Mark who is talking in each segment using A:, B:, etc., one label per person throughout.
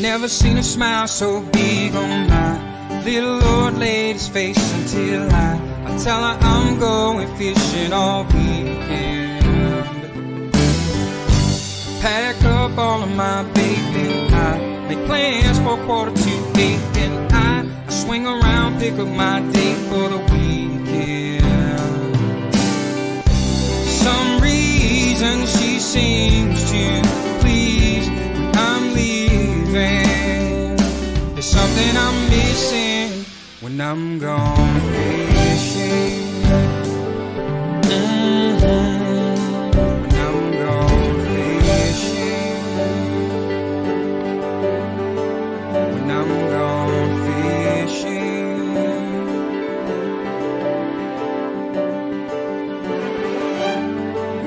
A: Never seen a smile so big on my little old lady's face until I tell her I'm going fishing all weekend. Pack up all of my bait and I make plans for 7:45 and I swing around, pick up my date for the weekend. Some reason she seems to please when I'm leaving. There's something I'm missing when I'm gone fishing. When I'm gone fishing. When I'm gone fishing.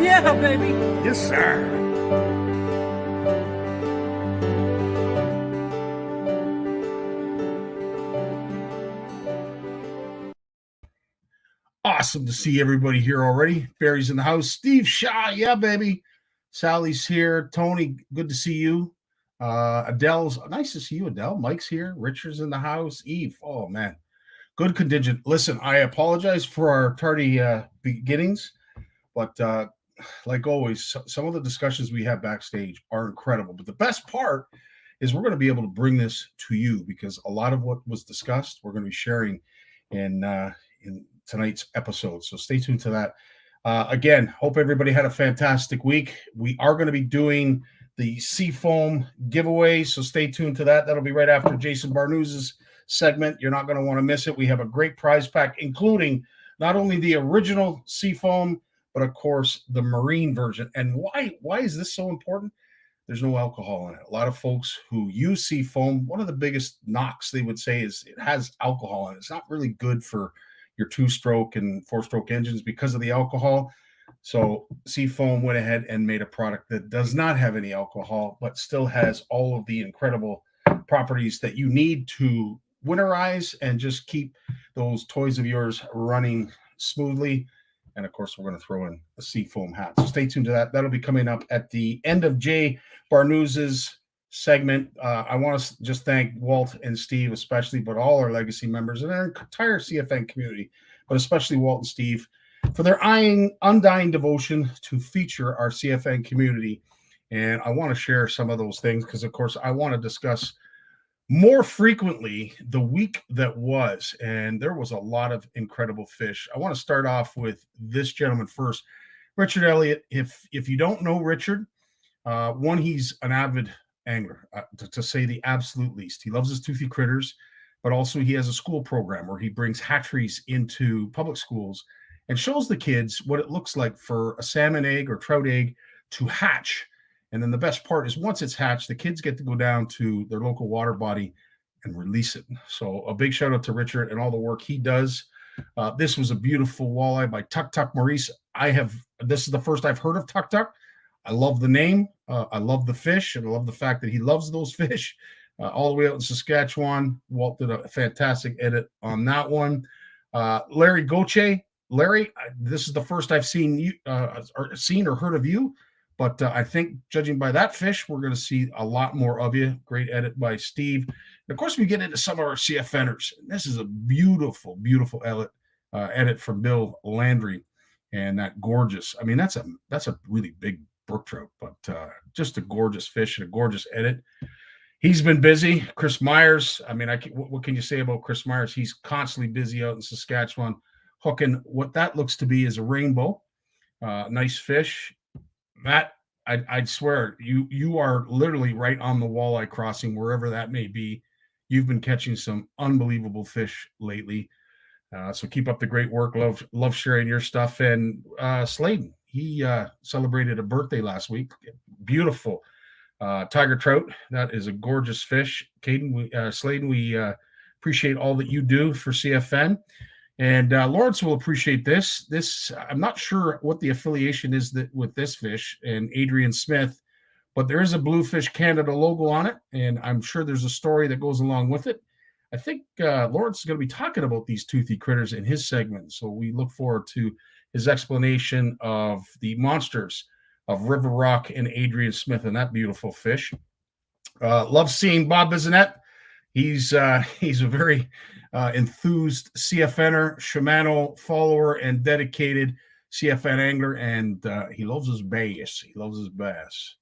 B: Yeah, baby.
C: Yes, sir. Awesome to see everybody here already. Barry's in the house. Steve Shaw, yeah, baby. Sally's here. Tony, good to see you. Adele's nice to see you, Adele. Mike's here. Richard's in the house. Eve, oh man, good contingent. Listen, I apologize for our tardy beginnings, but like always, some of the discussions we have backstage are incredible. But the best part is we're going to be able to bring this to you because a lot of what was discussed we're going to be sharing in tonight's episode. So stay tuned to that. Again, hope everybody had a fantastic week. We are going to be doing the Seafoam giveaway, so stay tuned to that. That'll be right after Jason Barnucz's segment. You're not going to want to miss it. We have a great prize pack, including not only the original Seafoam, but of course the marine version. And why is this so important? There's no alcohol in it. A lot of folks who use Seafoam, one of the biggest knocks they would say is it has alcohol in it. It's not really good for your 2-stroke and 4-stroke engines because of the alcohol. So Seafoam went ahead and made a product that does not have any alcohol, but still has all of the incredible properties that you need to winterize and just keep those toys of yours running smoothly. And of course, we're going to throw in a Seafoam hat. So stay tuned to that. That'll be coming up at the end of Jay Barnucz's segment. I want to just thank Walt and Steve, especially, but all our legacy members and our entire CFN community, but especially Walt and Steve, for their undying devotion to feature our CFN community. And I want to share some of those things because, of course, I want to discuss more frequently the week that was. And there was a lot of incredible fish. I want to start off with this gentleman first, Richard Elliott. If you don't know Richard, one, he's an avid angler, to say the absolute least. He loves his toothy critters, but also he has a school program where he brings hatcheries into public schools and shows the kids what it looks like for a salmon egg or trout egg to hatch. And then the best part is once it's hatched, the kids get to go down to their local water body and release it. So a big shout out to Richard and all the work he does. This was a beautiful walleye by Tuk Tuk Maurice. This is the first I've heard of Tuk Tuk. I love the name. I love the fish, and I love the fact that he loves those fish. All the way out in Saskatchewan. Walt did a fantastic edit on that one. Larry Goche. Larry, this is the first I've seen or heard of you, but I think judging by that fish, we're going to see a lot more of you. Great edit by Steve. And of course, we get into some of our CFNers. This is a beautiful, beautiful edit from Bill Landry, and that gorgeous. I mean, that's a really big brook trout, but just a gorgeous fish and a gorgeous edit. He's been busy. Chris Myers. I mean, what can you say about Chris Myers? He's constantly busy out in Saskatchewan, hooking what that looks to be is a rainbow. Nice fish. That I'd swear you are literally right on the walleye crossing, wherever that may be. You've been catching some unbelievable fish lately. So keep up the great work. Love sharing your stuff. And Sladen, he celebrated a birthday last week. Beautiful tiger trout. That is a gorgeous fish. Caden, Sladen, we appreciate all that you do for CFN. And Lawrence will appreciate this. I'm not sure what the affiliation is with this fish and Adrian Smith, but there is a Bluefish Canada logo on it, and I'm sure there's a story that goes along with it. I think Lawrence is going to be talking about these toothy critters in his segment, so we look forward to his explanation of the monsters of River Rock and Adrian Smith and that beautiful fish. Love seeing Bob Bissonette. He's a very enthused CFNer, Shimano follower, and dedicated CFN angler, and he loves his bass. He loves his bass.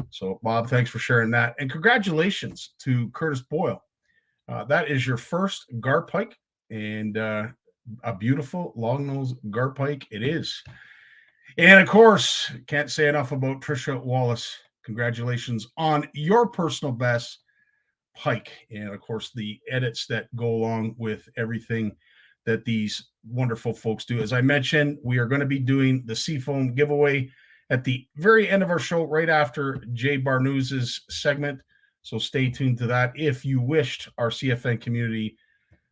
C: So, Bob, thanks for sharing that. And congratulations to Curtis Boyle. That is your first gar pike, and a beautiful long-nosed gar pike it is. And, of course, can't say enough about Trisha Wallace. Congratulations on your personal best pike. And, of course, the edits that go along with everything that these wonderful folks do. As I mentioned, we are going to be doing the Seafoam giveaway at the very end of our show, right after Jay Barnucz's segment. So stay tuned to that. If you wished our CFN community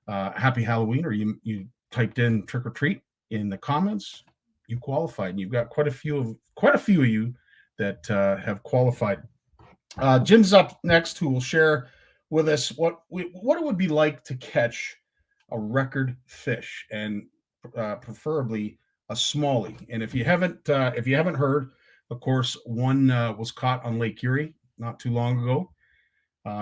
C: happy Halloween, or you typed in trick or treat in the comments, you qualified. And you've got quite a few of you that have qualified. Jim's up next, who will share with us what it would be like to catch a record fish, and preferably a smallie. And if you haven't heard, of course, one was caught on Lake Erie not too long ago.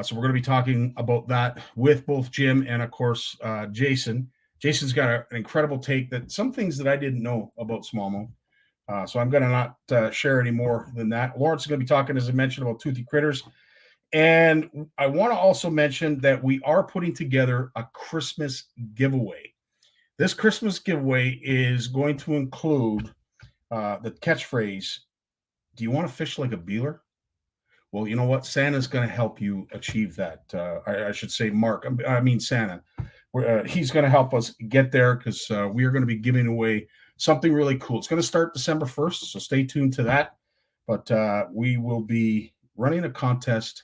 C: So we're going to be talking about that with both Jim and, of course, Jason. Jason's got an incredible take, that some things that I didn't know about smallmouth. So I'm going to not share any more than that. Lawrence is going to be talking, as I mentioned, about toothy critters. And I want to also mention that we are putting together a Christmas giveaway. This Christmas giveaway is going to include the catchphrase, "Do you want to fish like a beeler?" Well, you know what? Santa's going to help you achieve that. I should say Santa. He's going to help us get there, because we are going to be giving away something really cool. It's going to start December 1st, so stay tuned to that. But we will be running a contest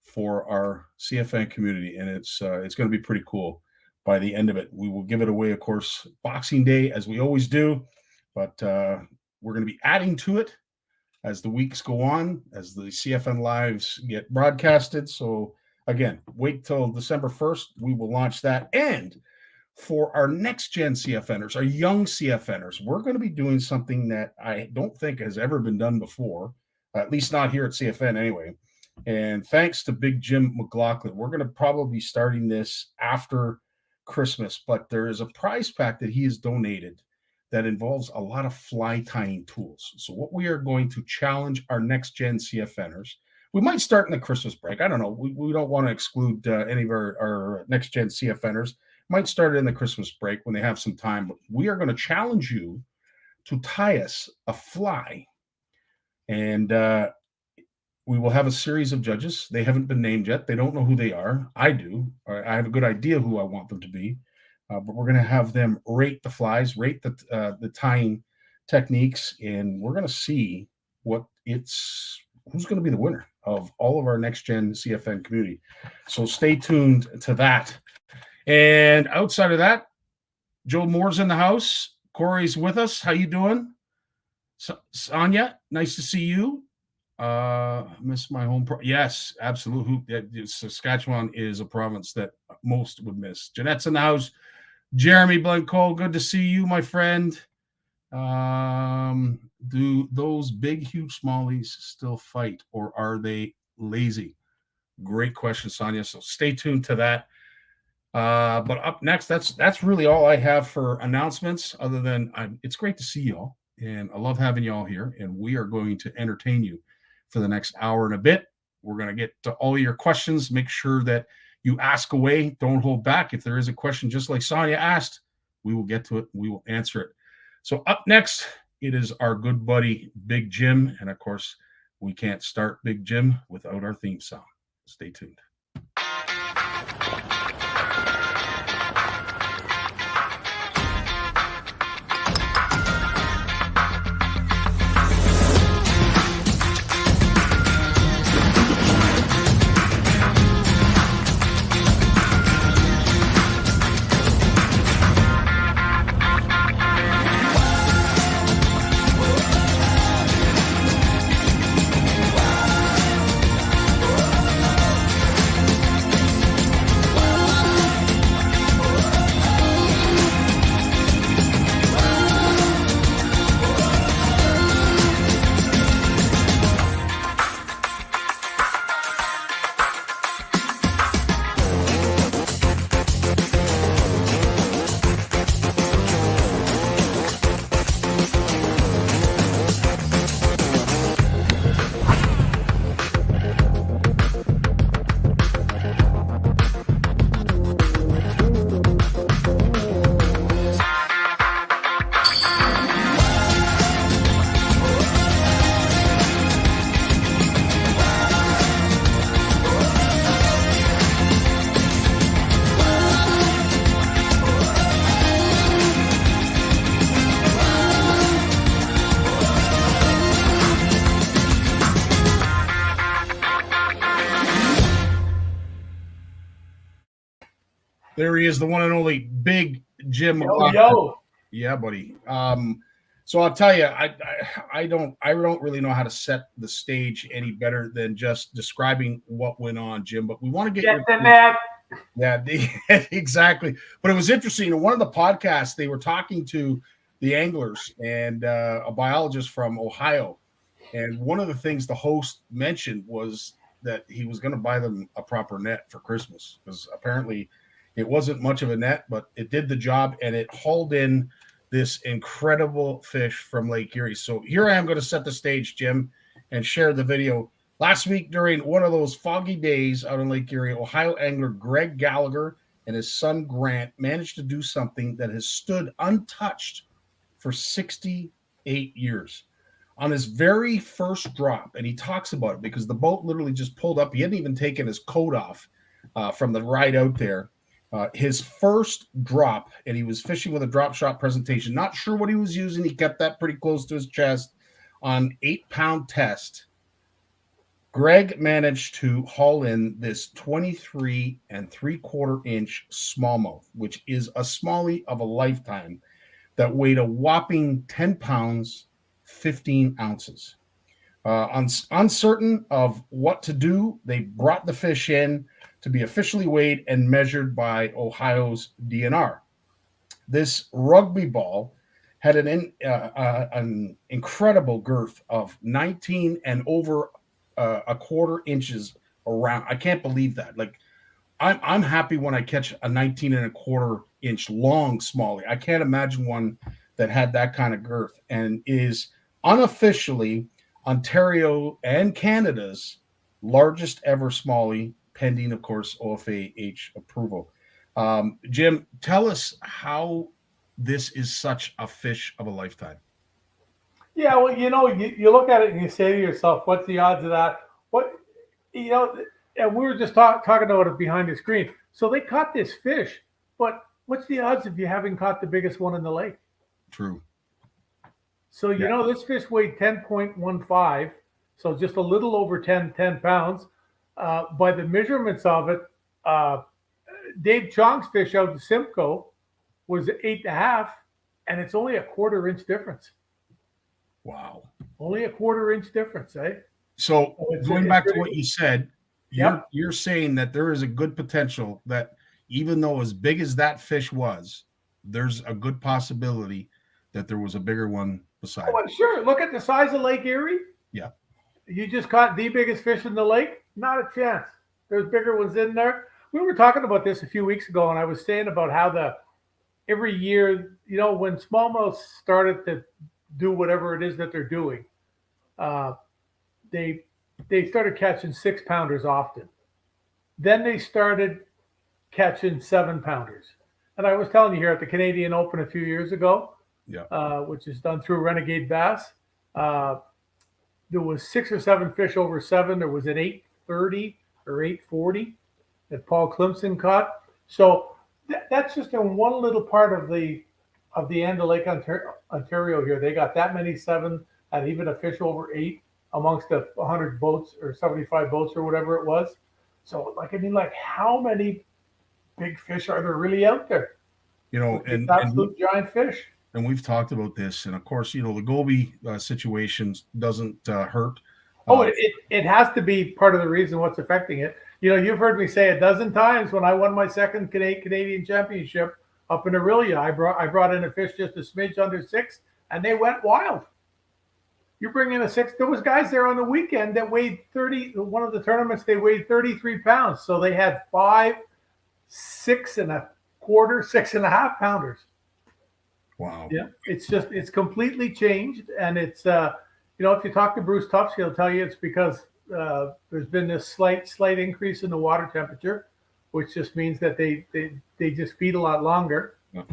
C: for our CFN community, and it's going to be pretty cool by the end of it. We will give it away, of course, Boxing Day, as we always do, but we're going to be adding to it as the weeks go on, as the CFN lives get broadcasted. So again, wait till December 1st. We will launch that. And for our next gen CFNers, our young CFNers, we're going to be doing something that I don't think has ever been done before, at least not here at CFN anyway. And thanks to Big Jim McLaughlin, we're going to probably be starting this after Christmas, but there is a prize pack that he has donated that involves a lot of fly tying tools. So what we are going to challenge our next gen CFNers, we might start in the Christmas break. I don't know. We don't want to exclude any of our next gen CFNers. Might start in the Christmas break when they have some time, but we are going to challenge you to tie us a fly. And we will have a series of judges. They haven't been named yet. They don't know who they are. I do. I have a good idea who I want them to be. But we're going to have them rate the flies, rate the tying techniques, and we're going to see who's going to be the winner of all of our next gen CFN community. So stay tuned to that. And outside of that, Joe Moore's in the house. Corey's with us. How you doing? Sonia, nice to see you. Miss my home. Yes, absolutely. Saskatchewan is a province that most would miss. Jeanette's in the house. Jeremy Blanco, good to see you, my friend. Do those big, huge smallies still fight, or are they lazy? Great question, Sonia. So stay tuned to that. But up next, that's really all I have for announcements, other than it's great to see y'all, and I love having y'all here, and we are going to entertain you for the next hour and a bit. We're going to get to all your questions. Make sure that you ask away. Don't hold back. If there is a question, just like Sonia asked, we will get to it. We will answer it. So up next, it is our good buddy, Big Jim. And of course, we can't start Big Jim without our theme song. Stay tuned. There he is, the one and only Big Jim McLaughlin.
B: Yo.
C: Yeah, buddy. So I'll tell you, I don't really know how to set the stage any better than just describing what went on, Jim. But we want to get
B: the net.
C: Yeah, exactly. But it was interesting. In one of the podcasts, they were talking to the anglers and a biologist from Ohio. And one of the things the host mentioned was that he was going to buy them a proper net for Christmas, because apparently it wasn't much of a net, but it did the job, and it hauled in this incredible fish from Lake Erie. So here I am going to set the stage, Jim, and share the video. Last week, during one of those foggy days out in Lake Erie, Ohio angler Greg Gallagher and his son Grant managed to do something that has stood untouched for 68 years. On his very first drop, and he talks about it because the boat literally just pulled up. He hadn't even taken his coat off from the ride out there. His first drop, and he was fishing with a drop shot presentation. Not sure what he was using. He kept that pretty close to his chest. On 8-pound test, Greg managed to haul in this 23 3/4-inch smallmouth, which is a smallie of a lifetime, that weighed a whopping 10 pounds, 15 ounces. Uncertain of what to do, they brought the fish in to be officially weighed and measured by Ohio's DNR. This rugby ball had an incredible girth of 19 and over a quarter inches around. I can't believe that. Like, I'm happy when I catch a 19 and a quarter inch long smallie. I can't imagine one that had that kind of girth, and is unofficially Ontario and Canada's largest ever smallie, pending, of course, OFAH approval. Jim, tell us how this is such a fish of a lifetime.
B: Yeah, well, you look at it and you say to yourself, what's the odds of that? And we were just talking about it behind the screen. So they caught this fish, but what's the odds of you having caught the biggest one in the lake?
C: True.
B: So, this fish weighed 10.15, so just a little over 10 pounds. By the measurements of it, Dave Chong's fish out in Simcoe was 8.5, and it's only a quarter-inch difference.
C: Wow.
B: Only a quarter-inch difference, eh?
C: So going back to what you said,
B: Yep.
C: you're saying that there is a good potential that even though as big as that fish was, there's a good possibility that there was a bigger one beside
B: Oh,
C: it.
B: sure. Look at the size of Lake Erie.
C: Yeah.
B: You just caught the biggest fish in the lake? Not a chance. There's bigger ones in there. We were talking about this a few weeks ago, and I was saying about how every year, when smallmouth started to do whatever it is that they're doing, they started catching 6-pounders often. Then they started catching 7-pounders. And I was telling you here at the Canadian Open a few years ago, which is done through Renegade Bass, there was 6 or 7 fish over 7. There was an 830 or 840 that Paul Clemson caught. So that's just in one little part of the end of Lake Ontario here. They got that many 7 and even a fish over 8 amongst the 100 boats or 75 boats or whatever it was. So, how many big fish are there really out there?
C: And
B: absolute giant fish.
C: And we've talked about this, and of course, the Goby situation doesn't hurt.
B: It has to be part of the reason what's affecting it. You've heard me say a dozen times when I won my second Canadian championship up in Aurelia, I brought in a fish just a smidge under 6, and they went wild. You bring in a 6. There was guys there on the weekend that weighed 30. One of the tournaments, they weighed 33 pounds. So they had 5, 6 and a quarter, 6.5 pounders.
C: Wow.
B: Yeah, it's completely changed, and it's if you talk to Bruce Tufts, he'll tell you it's because there's been this slight increase in the water temperature, which just means that they just feed a lot longer. Yeah.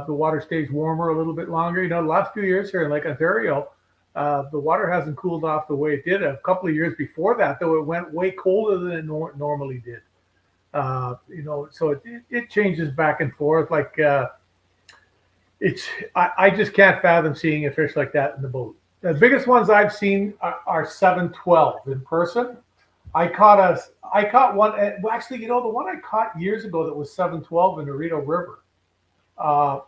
B: The water stays warmer a little bit longer. The last few years here in Lake Ontario, the water hasn't cooled off the way it did. A couple of years before that, though, it went way colder than it normally did. So it changes back and forth. I just can't fathom seeing a fish like that in the boat. The biggest ones I've seen are 712 in person. I caught I caught one. Well, actually, the one I caught years ago that was 712 in the Rideau River. That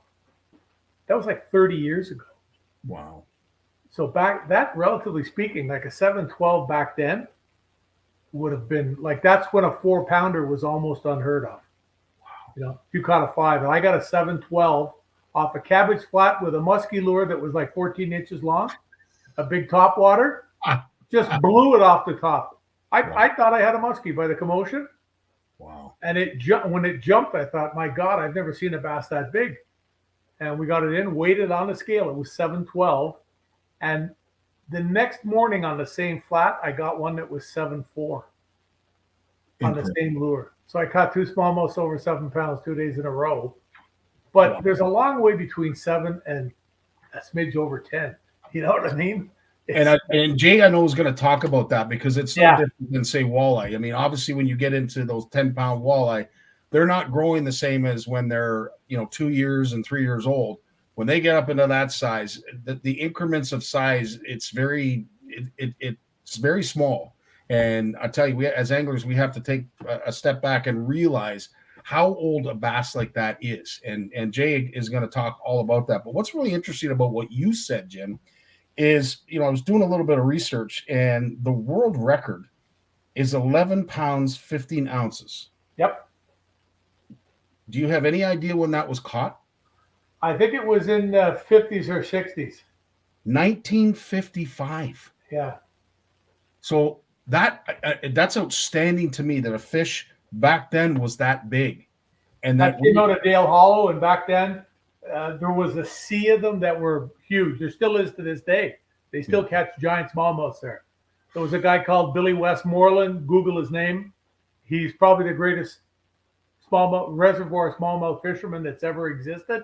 B: was like 30 years ago.
C: Wow.
B: So that relatively speaking, like a 712 back then would have been like, that's when a 4-pounder was almost unheard of. Wow. If you caught a 5, and I got a 712 off a cabbage flat with a musky lure that was like 14 inches long, a big top water, just blew it off the top. I thought I had a muskie by the commotion.
C: Wow.
B: And when it jumped, I thought, my God, I've never seen a bass that big. And we got it in, weighed it on the scale. It was 712. And the next morning on the same flat, I got one that was 7.4 on the same lure. So I caught 2 smallmouths over 7 pounds 2 days in a row. But there's a long way between 7 and a smidge over 10. You know what I mean?
C: And Jay, I know, is going to talk about that because it's no different than, say, walleye. I mean, obviously, when you get into those 10-pound walleye, they're not growing the same as when they're 2 years and 3 years old. When they get up into that size, the increments of size, it's very small. And I tell you, as anglers, we have to take a step back and realize how old a bass like that is. And Jay is going to talk all about that. But what's really interesting about what you said, Jim, is, I was doing a little bit of research, and the world record is 11 pounds, 15 ounces.
B: Yep.
C: Do you have any idea when that was caught?
B: I think it was in the 50s or 60s.
C: 1955.
B: Yeah.
C: So that's outstanding to me, that a fish back then was that big. And that
B: came out of Dale Hollow, and back then there was a sea of them that were huge. There still is to this day. They still catch giant smallmouths there. There was a guy called Billy Westmoreland. Google his name. He's probably the greatest reservoir smallmouth fisherman that's ever existed.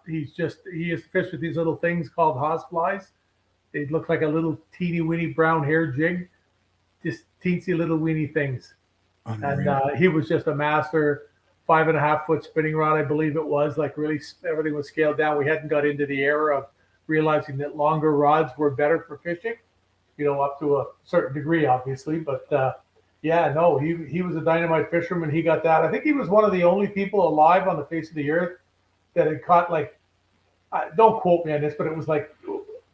B: He used to fish with these little things called horseflies. They look like a little teeny weeny brown hair jig, just teensy little weeny things. Unreal. And he was just a master. 5.5-foot spinning rod, I believe it was. Like, really, everything was scaled down. We hadn't got into the era of realizing that longer rods were better for fishing, up to a certain degree, obviously. But he was a dynamite fisherman. He got that. I think he was one of the only people alive on the face of the earth that had caught, like, don't quote me on this, but it was like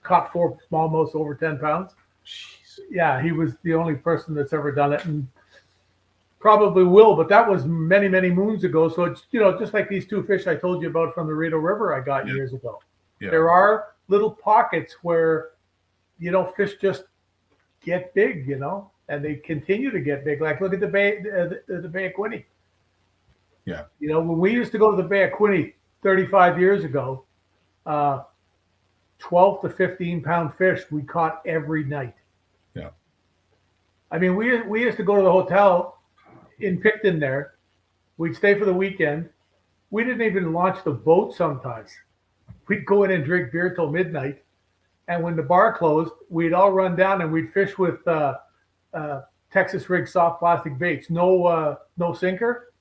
B: caught 4 smallmouths over 10 pounds. Jeez. Yeah, he was the only person that's ever done it. And probably will, but that was many, many moons ago. So it's, just like these 2 fish I told you about from the Rideau River I got years ago. Yeah. There are little pockets where, fish just get big, and they continue to get big. Like, look at the Bay of Quinte.
C: Yeah.
B: When we used to go to the Bay of Quinte 35 years ago, 12 to 15 pound fish we caught every night.
C: Yeah.
B: I mean, we used to go to the hotel in Picton there. We'd stay for the weekend. We didn't even launch the boat sometimes. We'd go in and drink beer till midnight. And when the bar closed, we'd all run down and we'd fish with Texas rig soft plastic baits. No sinker.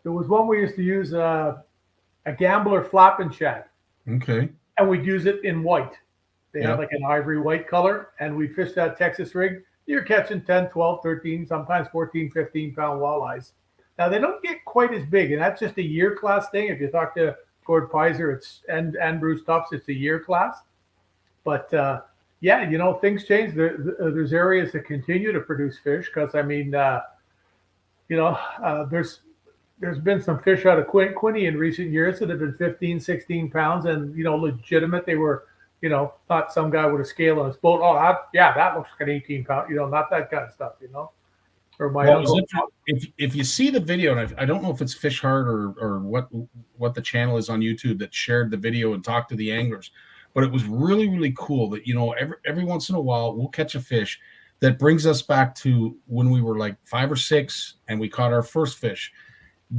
B: There was one we used to use, a Gambler flap and shad.
C: Okay.
B: And we'd use it in white. They had like an ivory white color, and we'd fish that Texas rig. You're catching 10, 12, 13, sometimes 14, 15-pound walleyes. Now, they don't get quite as big, and that's just a year class thing. If you talk to Gord Pizer and Bruce Tufts, it's a year class. But, things change. There's areas that continue to produce fish because, I mean, there's been some fish out of Quinte in recent years that have been 15, 16 pounds and, legitimate. They were, not some guy with a scale on his boat. Oh, that looks like an 18 pound, not that kind of stuff, Or my uncle.
C: If you see the video, and I don't know if it's Fish Hard or what the channel is on YouTube that shared the video and talked to the anglers, but it was really, really cool that, every once in a while we'll catch a fish that brings us back to when we were like 5 or 6 and we caught our first fish.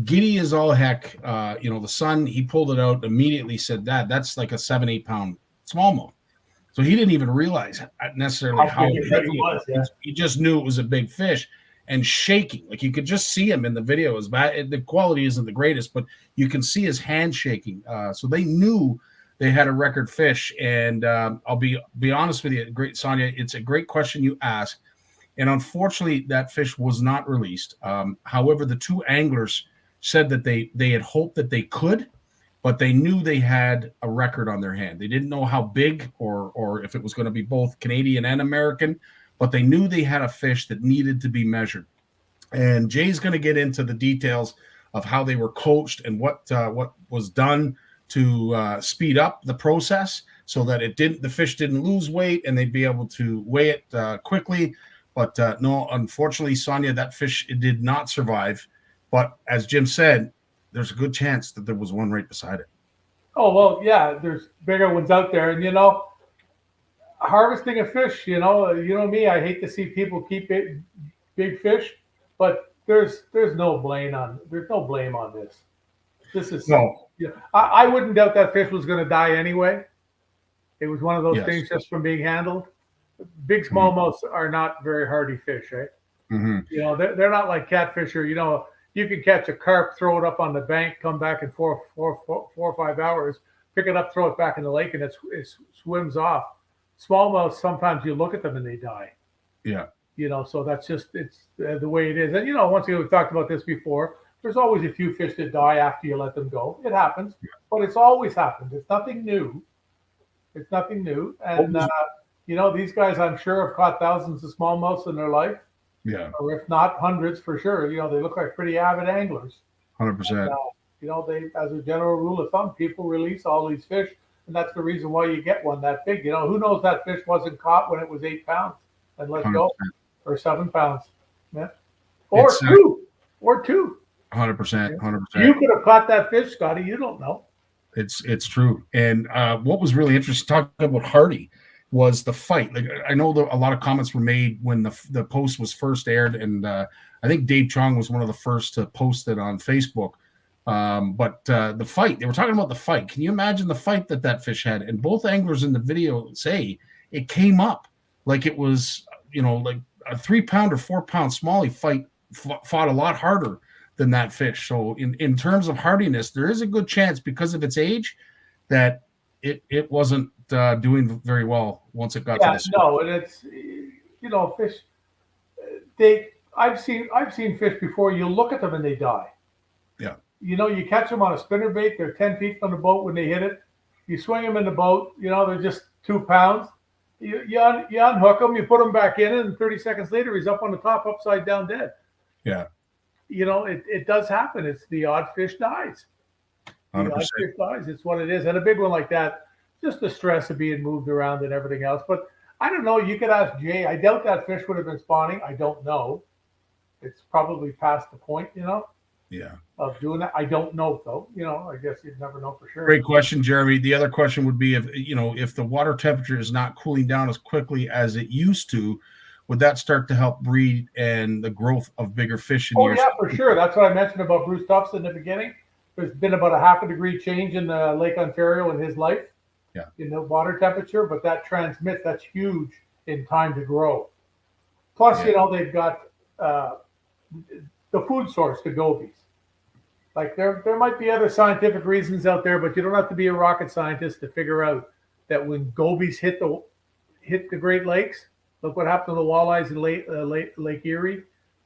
C: Giddy as all heck. The son, he pulled it out immediately, said, Dad, that's like a 7-8 pound smallmouth. So he didn't even realize necessarily how big it was. Yeah. He just knew it was a big fish and shaking. Like, you could just see him in the video. The quality isn't the greatest, but you can see his hand shaking. So they knew they had a record fish. And I'll be honest with you, great Sonia, it's a great question you ask. And unfortunately, that fish was not released. However, the two anglers said that they had hoped that they could, but they knew they had a record on their hand. They didn't know how big or if it was going to be both Canadian and American, but they knew they had a fish that needed to be measured. And Jay's going to get into the details of how they were coached and what was done to speed up the process so that the fish didn't lose weight and they'd be able to weigh it quickly. But no, unfortunately, Sonia, that fish, it did not survive. But as Jim said, there's a good chance that there was one right beside it.
B: Oh, well, yeah, there's bigger ones out there. And, harvesting a fish, you know me, I hate to see people keep it big fish, but there's no blame on this. This is
C: no.
B: I wouldn't doubt that fish was going to die anyway. It was one of those
C: Yes.
B: things just from being handled. Big smallmouths are not very hardy fish, right?
C: Mm-hmm.
B: They're not like catfish or, you can catch a carp, throw it up on the bank, come back in 4 or 5 hours, pick it up, throw it back in the lake, and it swims off. Smallmouths, sometimes you look at them and they die.
C: Yeah.
B: So that's just, it's the way it is. And, once again, we've talked about this before, there's always a few fish that die after you let them go. It happens, but it's always happened. It's nothing new. And, these guys, I'm sure, have caught thousands of smallmouths in their life.
C: Yeah.
B: Or if not hundreds for sure. They look like pretty avid anglers.
C: 100%.
B: They, as a general rule of thumb, people release all these fish. And that's the reason why you get one that big. Who knows that fish wasn't caught when it was 8 pounds and let
C: 100%.
B: go, or 7 pounds. Yeah. Or two.
C: 100%. 100%.
B: You could have caught that fish, Scottie. You don't know.
C: It's true. And what was really interesting, talking about Hardy, was the fight. Like, I know a lot of comments were made when the post was first aired, and I think Dave Chong was one of the first to post it on Facebook. But the fight, they were talking about the fight. Can you imagine the fight that fish had? And both anglers in the video say it came up like it was, like a 3 pound or 4 pound smallie fought a lot harder than that fish. So in terms of hardiness, there is a good chance, because of its age, that it wasn't doing very well once it got to this.
B: No, and it's fish. I've seen fish before. You look at them and they die.
C: Yeah.
B: You catch them on a spinnerbait. They're 10 feet from the boat when they hit it. You swing them in the boat. They're just 2 pounds. You unhook them. You put them back in, and 30 seconds later, he's up on the top, upside down, dead.
C: Yeah.
B: It does happen. It's the odd fish dies.
C: 100%.
B: The odd fish dies. It's what it is. And a big one like that, just the stress of being moved around and everything else. But I don't know. You could ask Jay. I doubt that fish would have been spawning. I don't know. It's probably past the point,
C: Yeah.
B: of doing that. I don't know, though. I guess you'd never know for sure.
C: Great question, Jeremy. The other question would be if the water temperature is not cooling down as quickly as it used to, would that start to help breed and the growth of bigger fish in years?
B: Yeah, for sure. That's what I mentioned about Bruce Tufts in the beginning. There's been about a 0.5 degree change in Lake Ontario in his life.
C: Yeah.
B: In the water temperature, but that transmits. That's huge in time to grow. Plus, they've got the food source, the gobies. Like there might be other scientific reasons out there, but you don't have to be a rocket scientist to figure out that when gobies hit the Great Lakes, look what happened to the walleyes in Lake Erie.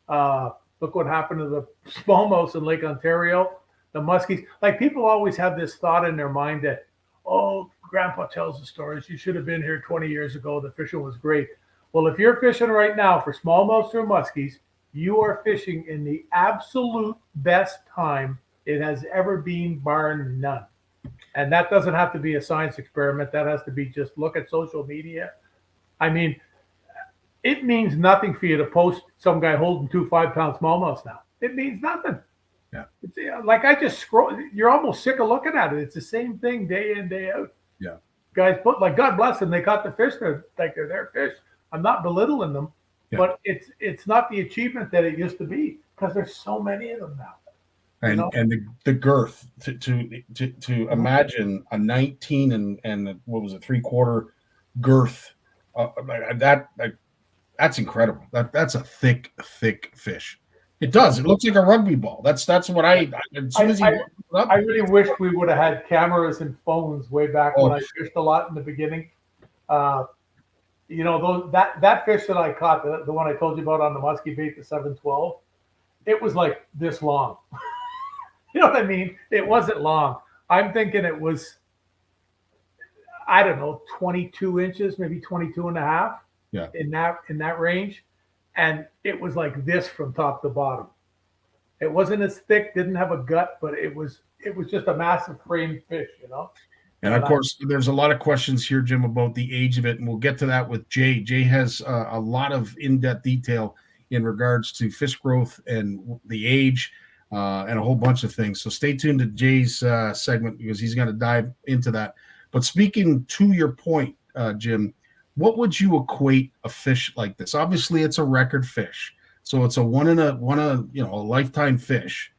B: Look what happened to the smallmouths in Lake Ontario, the muskies. Like, people always have this thought in their mind that, oh, Grandpa tells the stories. You should have been here 20 years ago. The fishing was great. Well, if you're fishing right now for smallmouths or muskies, you are fishing in the absolute best time it has ever been, bar none. And that doesn't have to be a science experiment. That has to be just look at social media. I mean, it means nothing for you to post some guy holding 2 5-pound smallmouths now. It means nothing.
C: Yeah.
B: It's, like, I just scroll. You're almost sick of looking at it. It's the same thing day in, day out.
C: Yeah.
B: Guys put, like, God bless them. They caught the fish. They're their fish. I'm not belittling them, but it's not the achievement that it used to be, because there's so many of them now.
C: And the girth to imagine a 19 and what was it, 3/4 girth, that's incredible. That's a thick fish. It does. It looks like a rugby ball. That's what I
B: really wish we would have had cameras and phones way back when I fished a lot in the beginning. You know, that fish that I caught, the one I told you about on the musky bait, the 712, it was like this long. You know what I mean? It wasn't long. I'm thinking it was, I don't know, 22 inches, maybe 22 and a half.
C: Yeah.
B: In that range. And it was like this from top to bottom. It wasn't as thick, didn't have a gut, but it was just a massive framed fish, you know?
C: And of course, there's a lot of questions here, Jim, about the age of it, and we'll get to that with Jay. Jay has a lot of in-depth detail in regards to fish growth and the age and a whole bunch of things. So stay tuned to Jay's segment because he's going to dive into that. But speaking to your point, Jim, what would you equate a fish like this? Obviously, it's a record fish, so it's a one in a lifetime fish.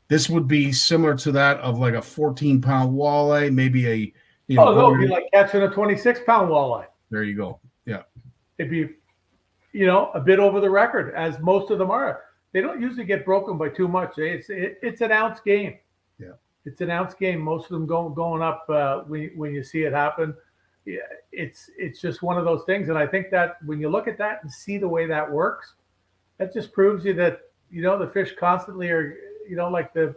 C: This would be similar to that of like a 14-pound walleye, maybe a
B: it'd be like catching a 26-pound walleye.
C: There you go. Yeah,
B: it'd be a bit over the record, as most of them are. They don't usually get broken by too much. It's an ounce game.
C: Yeah,
B: it's an ounce game. Most of them going up when you see it happen. Yeah, it's just one of those things, and I think that when you look at that and see the way that works, that just proves you that the fish constantly are like the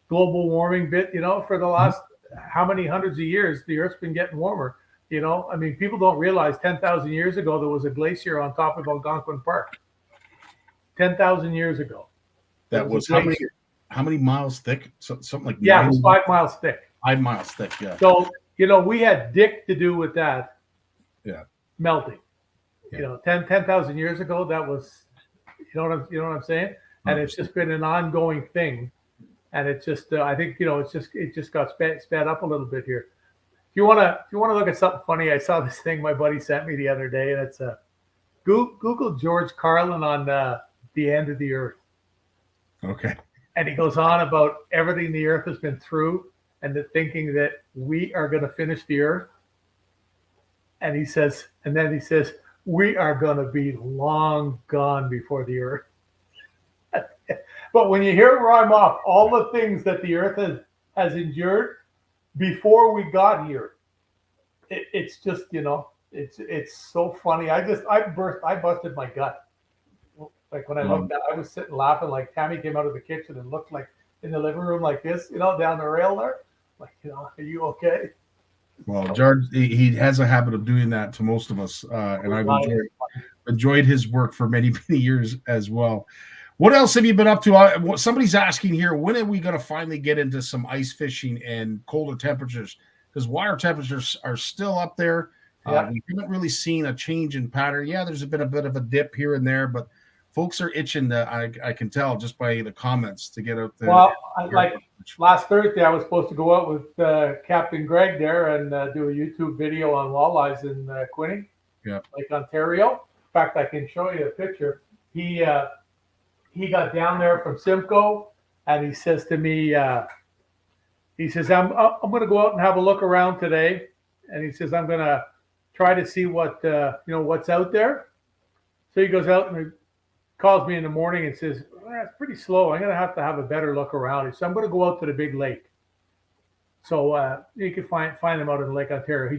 B: global warming bit. For the last how many hundreds of years, the Earth's been getting warmer. I mean, people don't realize 10,000 years ago there was a glacier on top of Algonquin Park. 10,000 years ago,
C: that was how many miles thick? Something like
B: it was 5 miles thick.
C: 5 miles thick, yeah.
B: So we had dick to do with that.
C: Yeah,
B: melting.
C: Yeah.
B: 10,000 years ago, that was, you know what I'm saying? And 100%. It's just been an ongoing thing, and it just I think it just got sped up a little bit here. If you want to look at something funny, I saw this thing my buddy sent me the other day, and it's Google George Carlin on the end of the Earth.
C: Okay.
B: And he goes on about everything the Earth has been through, and the thinking that we are going to finish the Earth. And he says, we are going to be long gone before the Earth. But when you hear rhyme off all the things that the Earth has endured before we got here, it's just, it's so funny. I busted my gut. Like when I looked at, I was sitting laughing, like Tammy came out of the kitchen and looked like in the living room like this, down the rail there. Like, are you okay?
C: Well, George, he has a habit of doing that to most of us, and I've enjoyed his work for many, many years as well. What else have you been up to? Somebody's asking here, when are we going to finally get into some ice fishing and colder temperatures? Because water temperatures are still up there.
B: Yeah.
C: We haven't really seen a change in pattern. Yeah, there's been a bit of a dip here and there, but folks are itching I can tell just by the comments to get out there.
B: Well, like last Thursday, I was supposed to go out with Captain Greg there and do a YouTube video on walleyes in Quinning, Lake Ontario. In fact, I can show you a picture. He got down there from Simcoe, and he says to me, I'm going to go out and have a look around today, and he says I'm going to try to see what what's out there. So he goes out and he calls me in the morning and says, it's pretty slow. I'm going to have a better look around. He said, I'm going to go out to the big lake. So you can find them out in Lake Ontario.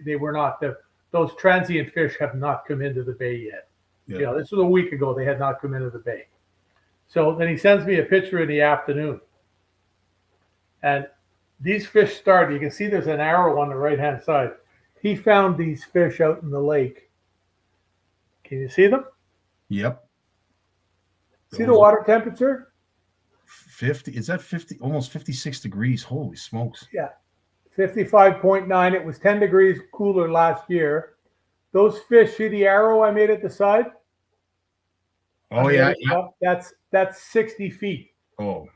B: They were not, those transient fish have not come into the bay yet.
C: Yeah.
B: This was a week ago. They had not come into the bay. So then he sends me a picture in the afternoon. And these fish started, you can see there's an arrow on the right-hand side. He found these fish out in the lake. Can you see them?
C: Yep.
B: See the water temperature?
C: 50. Is that 50? Almost 56 degrees. Holy smokes.
B: Yeah. 55.9. It was 10 degrees cooler last year. Those fish, see the arrow I made at the side?
C: Oh, yeah.
B: That's 60 feet.
C: Oh.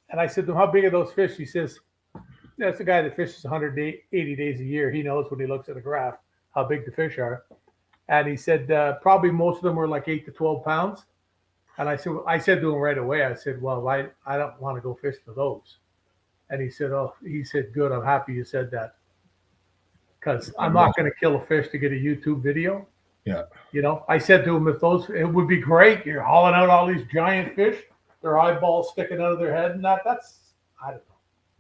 B: And I said to him, how big are those fish? He says, that's the guy that fishes 180 days a year. He knows when he looks at a graph how big the fish are. And he said, probably most of them were like 8 to 12 pounds. And I said to him right away, I said, well, I don't want to go fish for those. And he said, good, I'm happy you said that. Because I'm not going to kill a fish to get a YouTube video.
C: Yeah.
B: I said to him, it would be great. You're hauling out all these giant fish, their eyeballs sticking out of their head and that's, I don't know.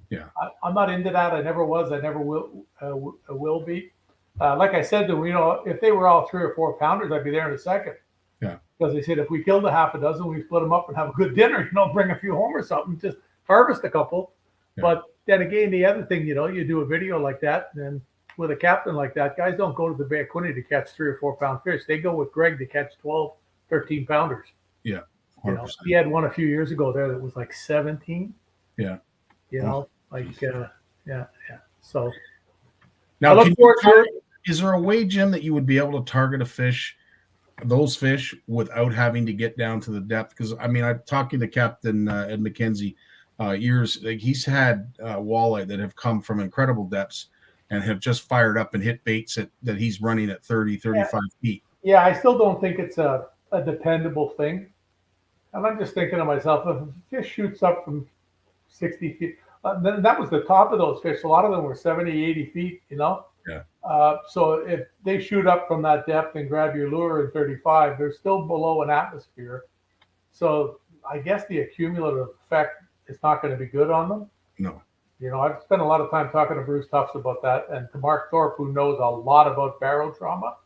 C: Yeah.
B: I'm not into that. I never was. I never will be. Like I said to them, if they were all 3 or 4 pounders, I'd be there in a second.
C: Yeah.
B: Because they said if we killed a half a dozen, we split them up and have a good dinner. Bring a few home or something, just harvest a couple. Yeah. But then again, the other thing, you do a video like that, and with a captain like that, guys don't go to the Bay of Quinte to catch 3 or 4 pound fish. They go with Greg to catch 12, 13 pounders.
C: Yeah.
B: He had one a few years ago there that was like 17.
C: Yeah.
B: Yeah. So
C: now, is there a way, Jim, that you would be able to target those fish without having to get down to the depth? Because I've talked to Captain Ed McKenzie years. Like, he's had walleye that have come from incredible depths and have just fired up and hit baits that he's running at 30, 35 feet. Yeah,
B: I still don't think it's a dependable thing. And I'm just thinking to myself, if a fish shoots up from 60 feet, then that was the top of those fish. A lot of them were 70, 80 feet,
C: Yeah.
B: So if they shoot up from that depth and grab your lure in 35, they're still below an atmosphere. So I guess the accumulative effect is not going to be good on them.
C: No.
B: I've spent a lot of time talking to Bruce Tufts about that, and to Mark Thorpe, who knows a lot about barotrauma,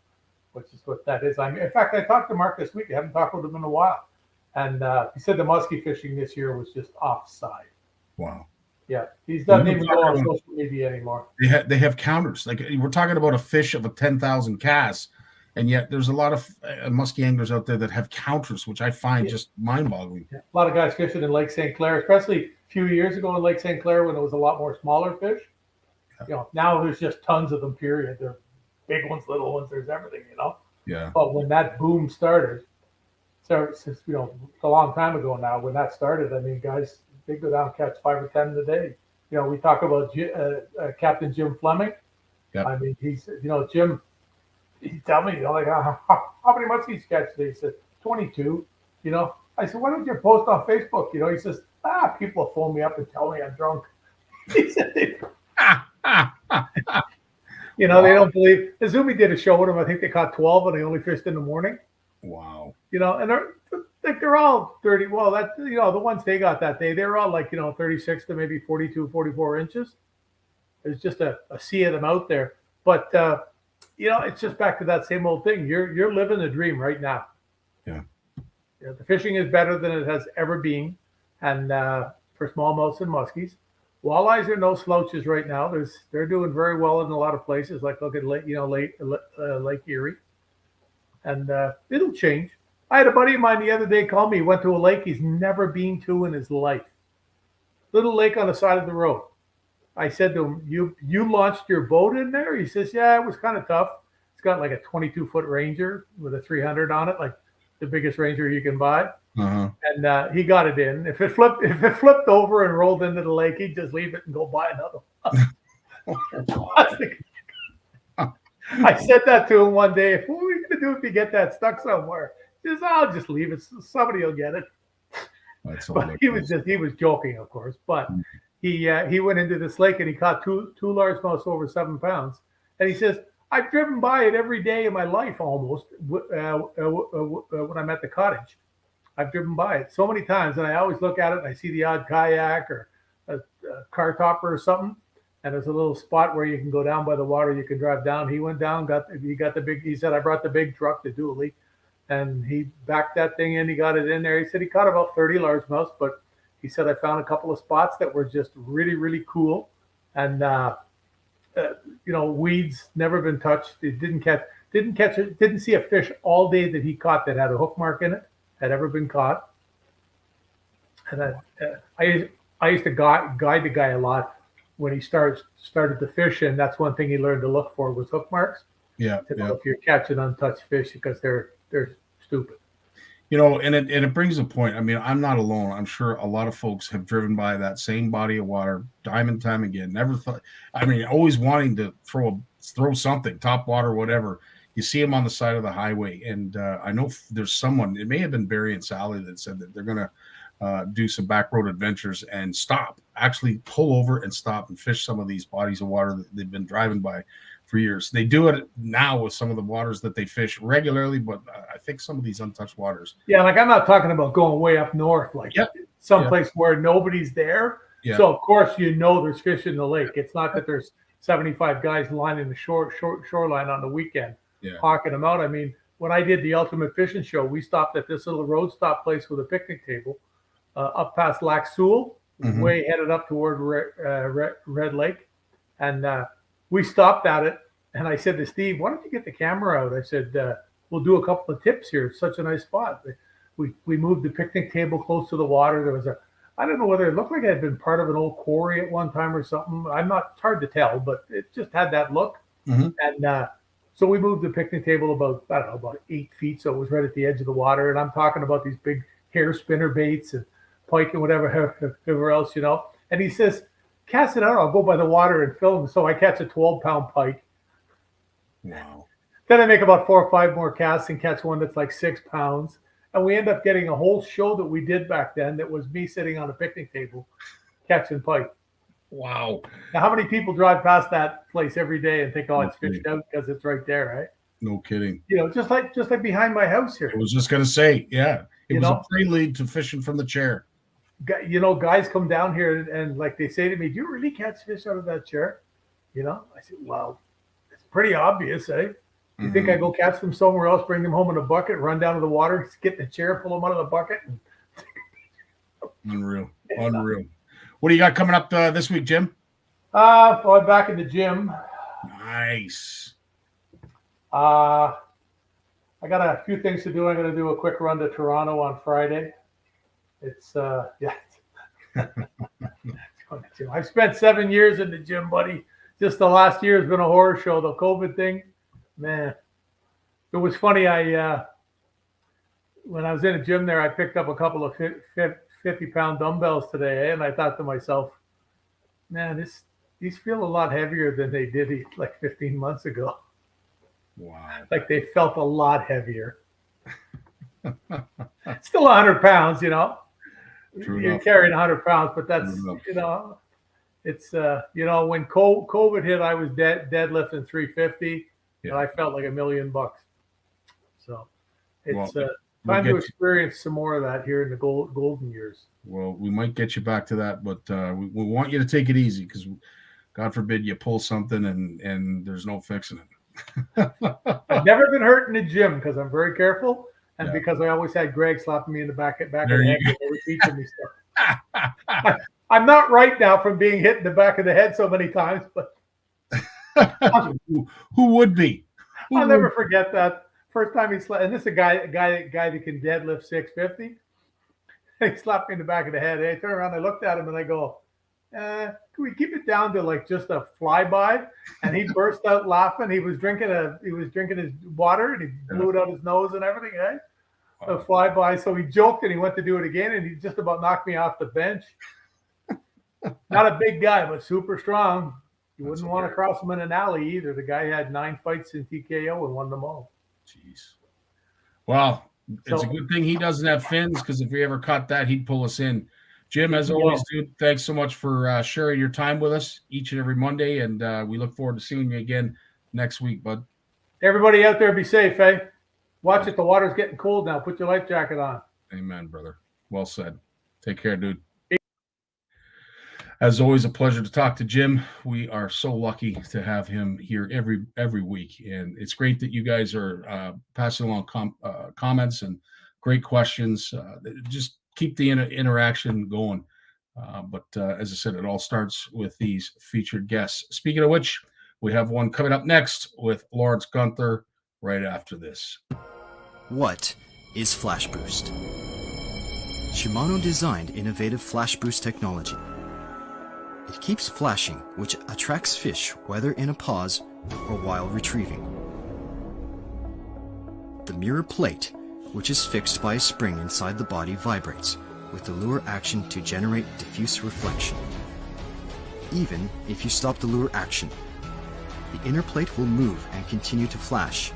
B: which is what that is. In fact, I talked to Mark this week. I haven't talked with him in a while. And he said the muskie fishing this year was just offside.
C: Wow.
B: Yeah, he doesn't even go on social media anymore.
C: They have counters. Like, we're talking about a fish of a 10,000 casts, and yet there's a lot of muskie anglers out there that have counters, which I find just mind-boggling.
B: Yeah. A lot of guys fishing in Lake St. Clair, especially a few years ago in Lake St. Clair when it was a lot more smaller fish. Yeah. Now there's just tons of them, period. There are big ones, little ones, there's everything,
C: Yeah.
B: But when that boom started, since a long time ago now, when that started, guys, they go down and catch 5 or 10 a day. We talk about Captain Jim Fleming.
C: Yeah.
B: He's, Jim, he tell me, like, how many muskies you catch today? He said, 22. I said, why don't you post on Facebook? He says, people will phone me up and tell me I'm drunk. He said, they don't believe. Izumi did a show with him. I think they caught 12 and they only fished in the morning.
C: Wow.
B: And they're all 30. Well, the ones they got that day, they're all like, 36 to maybe 42, 44 inches. There's just a sea of them out there. But, it's just back to that same old thing. You're living the dream right now.
C: Yeah.
B: The fishing is better than it has ever been. And for smallmouths and muskies, walleyes are no slouches right now. They're doing very well in a lot of places. Like, look at Lake Erie. And it'll change. I had a buddy of mine the other day call me. He went to a lake he's never been to in his life. Little lake on the side of the road. I said to him, you launched your boat in there? He says, yeah, it was kind of tough. It's got like a 22-foot Ranger with a 300 on it, like the biggest Ranger you can buy.
C: Uh-huh.
B: And he got it in. If it flipped over and rolled into the lake, he'd just leave it and go buy another one. I said that to him one day. What are we going to do if you get that stuck somewhere? He says, I'll just leave it. Somebody will get it. But he was joking, of course. But he went into this lake and he caught two largemouths over 7 pounds. And he says, I've driven by it every day of my life almost when I'm at the cottage. I've driven by it so many times, and I always look at it and I see the odd kayak or a car topper or something. And there's a little spot where you can go down by the water. You can drive down. He went down, he said, I brought the big truck, the dually, and he backed that thing in. He got it in there. He said he caught about 30 largemouths, but he said, I found a couple of spots that were just really, really cool. And, weeds never been touched. It didn't see a fish all day that he caught that had a hook mark in it, had ever been caught. And I used to guide the guy a lot when he started to fish, and that's one thing he learned to look for was hook marks.
C: Yeah.
B: To know if you're catching untouched fish, because they're stupid.
C: And it brings a point. I'm not alone. I'm sure a lot of folks have driven by that same body of water time and time again. Never thought. Always wanting to throw something, top water, whatever. You see them on the side of the highway, and I know there's someone. It may have been Barry and Sally that said that they're gonna do some back road adventures and actually pull over and stop and fish some of these bodies of water that they've been driving by for years. They do it now with some of the waters that they fish regularly, but I think some of these untouched waters.
B: Yeah, like I'm not talking about going way up north, like someplace where nobody's there. Yeah. So of course there's fish in the lake. It's not that there's 75 guys lining the shoreline on the weekend,
C: Yeah.
B: hawking them out. I mean, when I did the Ultimate Fishing Show, we stopped at this little road stop place with a picnic table up past Lac Sewell, way headed up toward Red Lake. And we stopped at it. And I said to Steve, why don't you get the camera out? I said, we'll do a couple of tips here. It's such a nice spot. We moved the picnic table close to the water. There was I don't know whether it looked like it had been part of an old quarry at one time or something. It's hard to tell, but it just had that look. And so we moved the picnic table about 8 feet. So it was right at the edge of the water. And I'm talking about these big hair spinner baits and pike and whatever else, And he says, cast it out. I'll go by the water and film. So I catch a 12-pound pike.
C: Wow.
B: Then I make about 4 or 5 more casts and catch one that's like 6 pounds. And we end up getting a whole show that we did back then that was me sitting on a picnic table catching pike.
C: Wow.
B: Now, how many people drive past that place every day and think, oh, it's fished out because it's right there, right?
C: No kidding.
B: Just like behind my house here.
C: I was just going to say, yeah. It was a prelude to fishing from the chair.
B: Guys come down here and like they say to me, do you really catch fish out of that chair? I said, well, it's pretty obvious, eh? You think I go catch them somewhere else, bring them home in a bucket, run down to the water, get in the chair, pull them out of the bucket?
C: Unreal. Unreal. What do you got coming up this week, Jim?
B: I'm back in the gym.
C: Nice.
B: I got a few things to do. I'm going to do a quick run to Toronto on Friday. It's I've spent 7 years in the gym, buddy. Just the last year has been a horror show. The COVID thing, man. It was funny. When I was in the gym there, I picked up a couple of 50-pound dumbbells today, and I thought to myself, man, these feel a lot heavier than they did like 15 months ago.
C: Wow.
B: Like they felt a lot heavier. Still 100 pounds,
C: True
B: You're
C: enough.
B: carrying 100 pounds, but that's, it's, when COVID hit, I was deadlifting 350 and I felt like $1 million. So it's time to experience some more of that here in the golden years.
C: Well, we might get you back to that, but we want you to take it easy because God forbid you pull something and there's no fixing it.
B: I've never been hurt in the gym because I'm very careful. And because I always had Greg slapping me in the back of the head when they were teaching me stuff. I'm not right now from being hit in the back of the head so many times, but
C: who would be?
B: I'll never forget that first time he slapped. And this is a guy that can deadlift 650. He slapped me in the back of the head. I turned around, I looked at him, and I go, "Can we keep it down to like just a flyby?" And he burst out laughing. He was drinking his water, and he blew it out his nose and everything. Eh? A flyby. So he joked, and he went to do it again, and he just about knocked me off the bench. Not a big guy, but super strong. You wouldn't want to cross him in an alley either. The guy had 9 fights in TKO and won them all.
C: Jeez. Well, it's a good thing he doesn't have fins, because if we ever caught that, he'd pull us in. Jim, as always, dude, thanks so much for sharing your time with us each and every Monday, and we look forward to seeing you again next week, bud.
B: Everybody out there, be safe, eh? Watch it. The water's getting cold now. Put your life jacket on.
C: Amen, brother. Well said. Take care, dude. As always, a pleasure to talk to Jim. We are so lucky to have him here every week, and it's great that you guys are passing along comments and great questions. Just keep the interaction going. But as I said, it all starts with these featured guests. Speaking of which, we have one coming up next with Lawrence Gunther right after this.
D: What is Flash Boost? Shimano designed innovative Flash Boost technology. It keeps flashing, which attracts fish whether in a pause or while retrieving. The mirror plate, which is fixed by a spring inside the body, vibrates with the lure action to generate diffuse reflection. Even if you stop the lure action, the inner plate will move and continue to flash,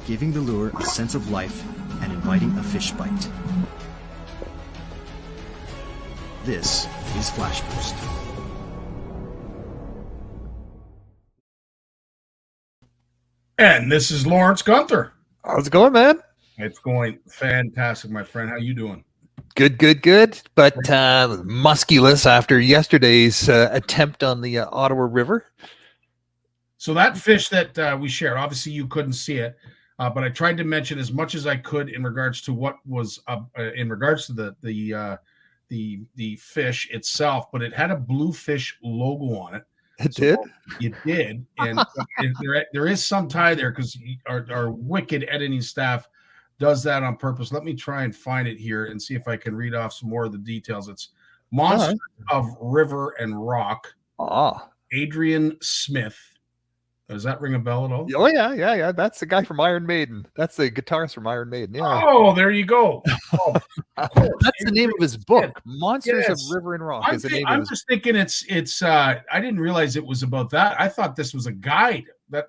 D: giving the lure a sense of life and inviting a fish bite. This is Flash Boost.
C: And this is Lawrence Gunther.
E: How's it going, man?
C: It's going fantastic, my friend. How you doing?
E: Good. But muskyless after yesterday's attempt on the Ottawa River.
C: So that fish that we shared, obviously you couldn't see it, but I tried to mention as much as I could in regards to what was in regards to the fish itself. But it had a bluefish logo on it.
E: It did.
C: You did, and there is some tie there because our wicked editing staff does that on purpose. Let me try and find it here and see if I can read off some more of the details. It's Monsters of River and Rock. Adrian Smith. Does that ring a bell at all?
E: Oh yeah. That's the guy from Iron Maiden. That's the guitarist from Iron Maiden. Yeah.
C: Oh, there you go. Oh,
E: that's the name of his book, Monsters of River and Rock.
C: I'm just thinking it's. I didn't realize it was about that. I thought this was a guide.
E: No.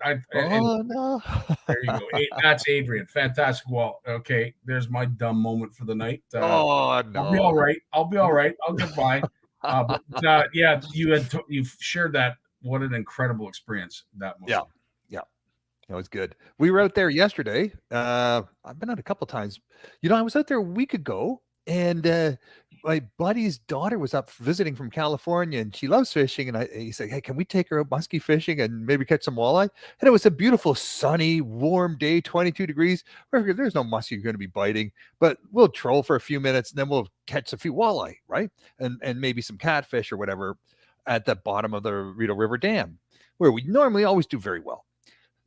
C: There you go. That's Adrian. Fantastic. Well, okay. There's my dumb moment for the night.
E: No.
C: I'll be all right. I'll get by. Yeah, you've shared that. What an incredible experience that was.
E: Yeah. It was good. We were out there yesterday. I've been out a couple times. I was out there a week ago, and my buddy's daughter was up visiting from California, and she loves fishing. And he said, "Hey, can we take her out muskie fishing and maybe catch some walleye?" And it was a beautiful, sunny, warm day, 22 degrees. There's no muskie going to be biting, but we'll troll for a few minutes, and then we'll catch a few walleye, right? And maybe some catfish or whatever at the bottom of the Rideau River Dam, where we normally always do very well.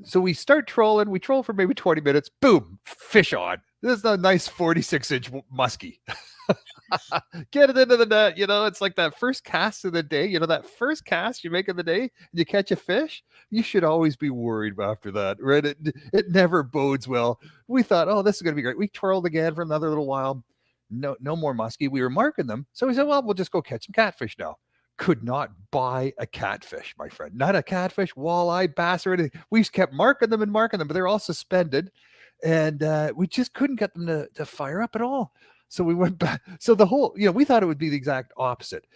E: So we start trolling. We troll for maybe 20 minutes. Boom, fish on. This is a nice 46-inch muskie. Get it into the net. It's like that first cast of the day. That first cast you make of the day and you catch a fish. You should always be worried after that, right? It never bodes well. We thought, oh, this is going to be great. We trolled again for another little while. No more muskie. We were marking them. So we said, well, we'll just go catch some catfish now. Could not buy a catfish, my friend. Not a catfish, walleye, bass, or anything. We kept marking them, but they're all suspended. And we just couldn't get them to fire up at all. So we went back. So the whole, we thought it would be the exact opposite.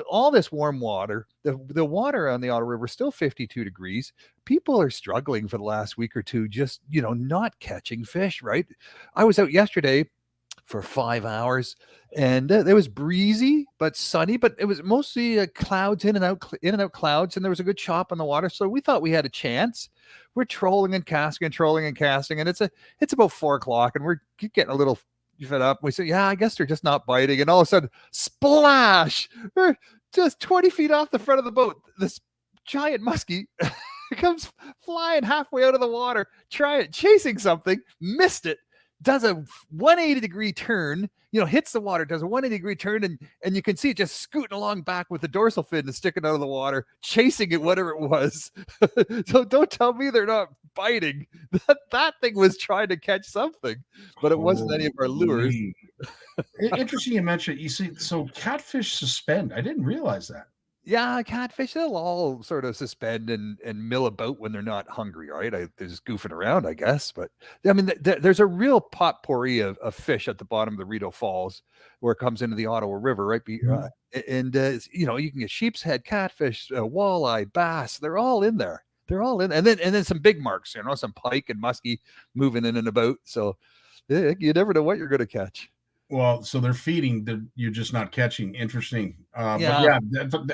E: All this warm water, the water on the Ottawa River is still 52 degrees. People are struggling for the last week or two, just, not catching fish, right? I was out yesterday for 5 hours, and it was breezy but sunny, but it was mostly clouds, in and out clouds, and there was a good chop on the water, so we thought we had a chance. We're trolling and casting, and it's about 4 o'clock, and we're getting a little fed up. We say, yeah, I guess they're just not biting, and all of a sudden, splash! We're just 20 feet off the front of the boat. This giant muskie comes flying halfway out of the water, chasing something, missed it, does a 180-degree turn, hits the water, does a 180-degree turn, and you can see it just scooting along back with the dorsal fin and sticking out of the water, chasing it, whatever it was. So don't tell me they're not biting. That thing was trying to catch something, but it wasn't any of our lures.
C: Interesting you mentioned, you see, so catfish suspend. I didn't realize that.
E: Yeah, catfish, they'll all sort of suspend and mill about when they're not hungry, right? They're just goofing around, I guess. But I mean, there's a real potpourri of fish at the bottom of the Rideau Falls where it comes into the Ottawa River, right? You can get sheep's head, catfish, walleye, bass. They're all in there. And then some big marks, some pike and muskie moving in and about. So you never know what you're going to catch.
C: Well, so they're feeding, you're just not catching. Interesting. But yeah,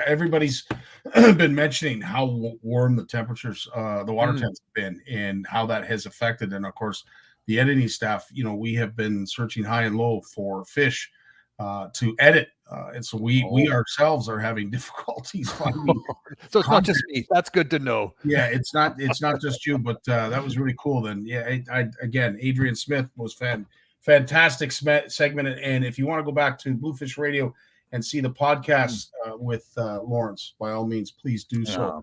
C: everybody's been mentioning how warm the temperatures, the water temps have been, and how that has affected. And of course, the editing staff, we have been searching high and low for fish to edit. And so we ourselves are having difficulties finding.
E: So it's not just me. That's good to know.
C: Yeah, it's not just you, but that was really cool. Then, yeah, again, Adrian Smith was fantastic segment. And if you want to go back to Bluefish Radio and see the podcast with Lawrence, by all means, please do so.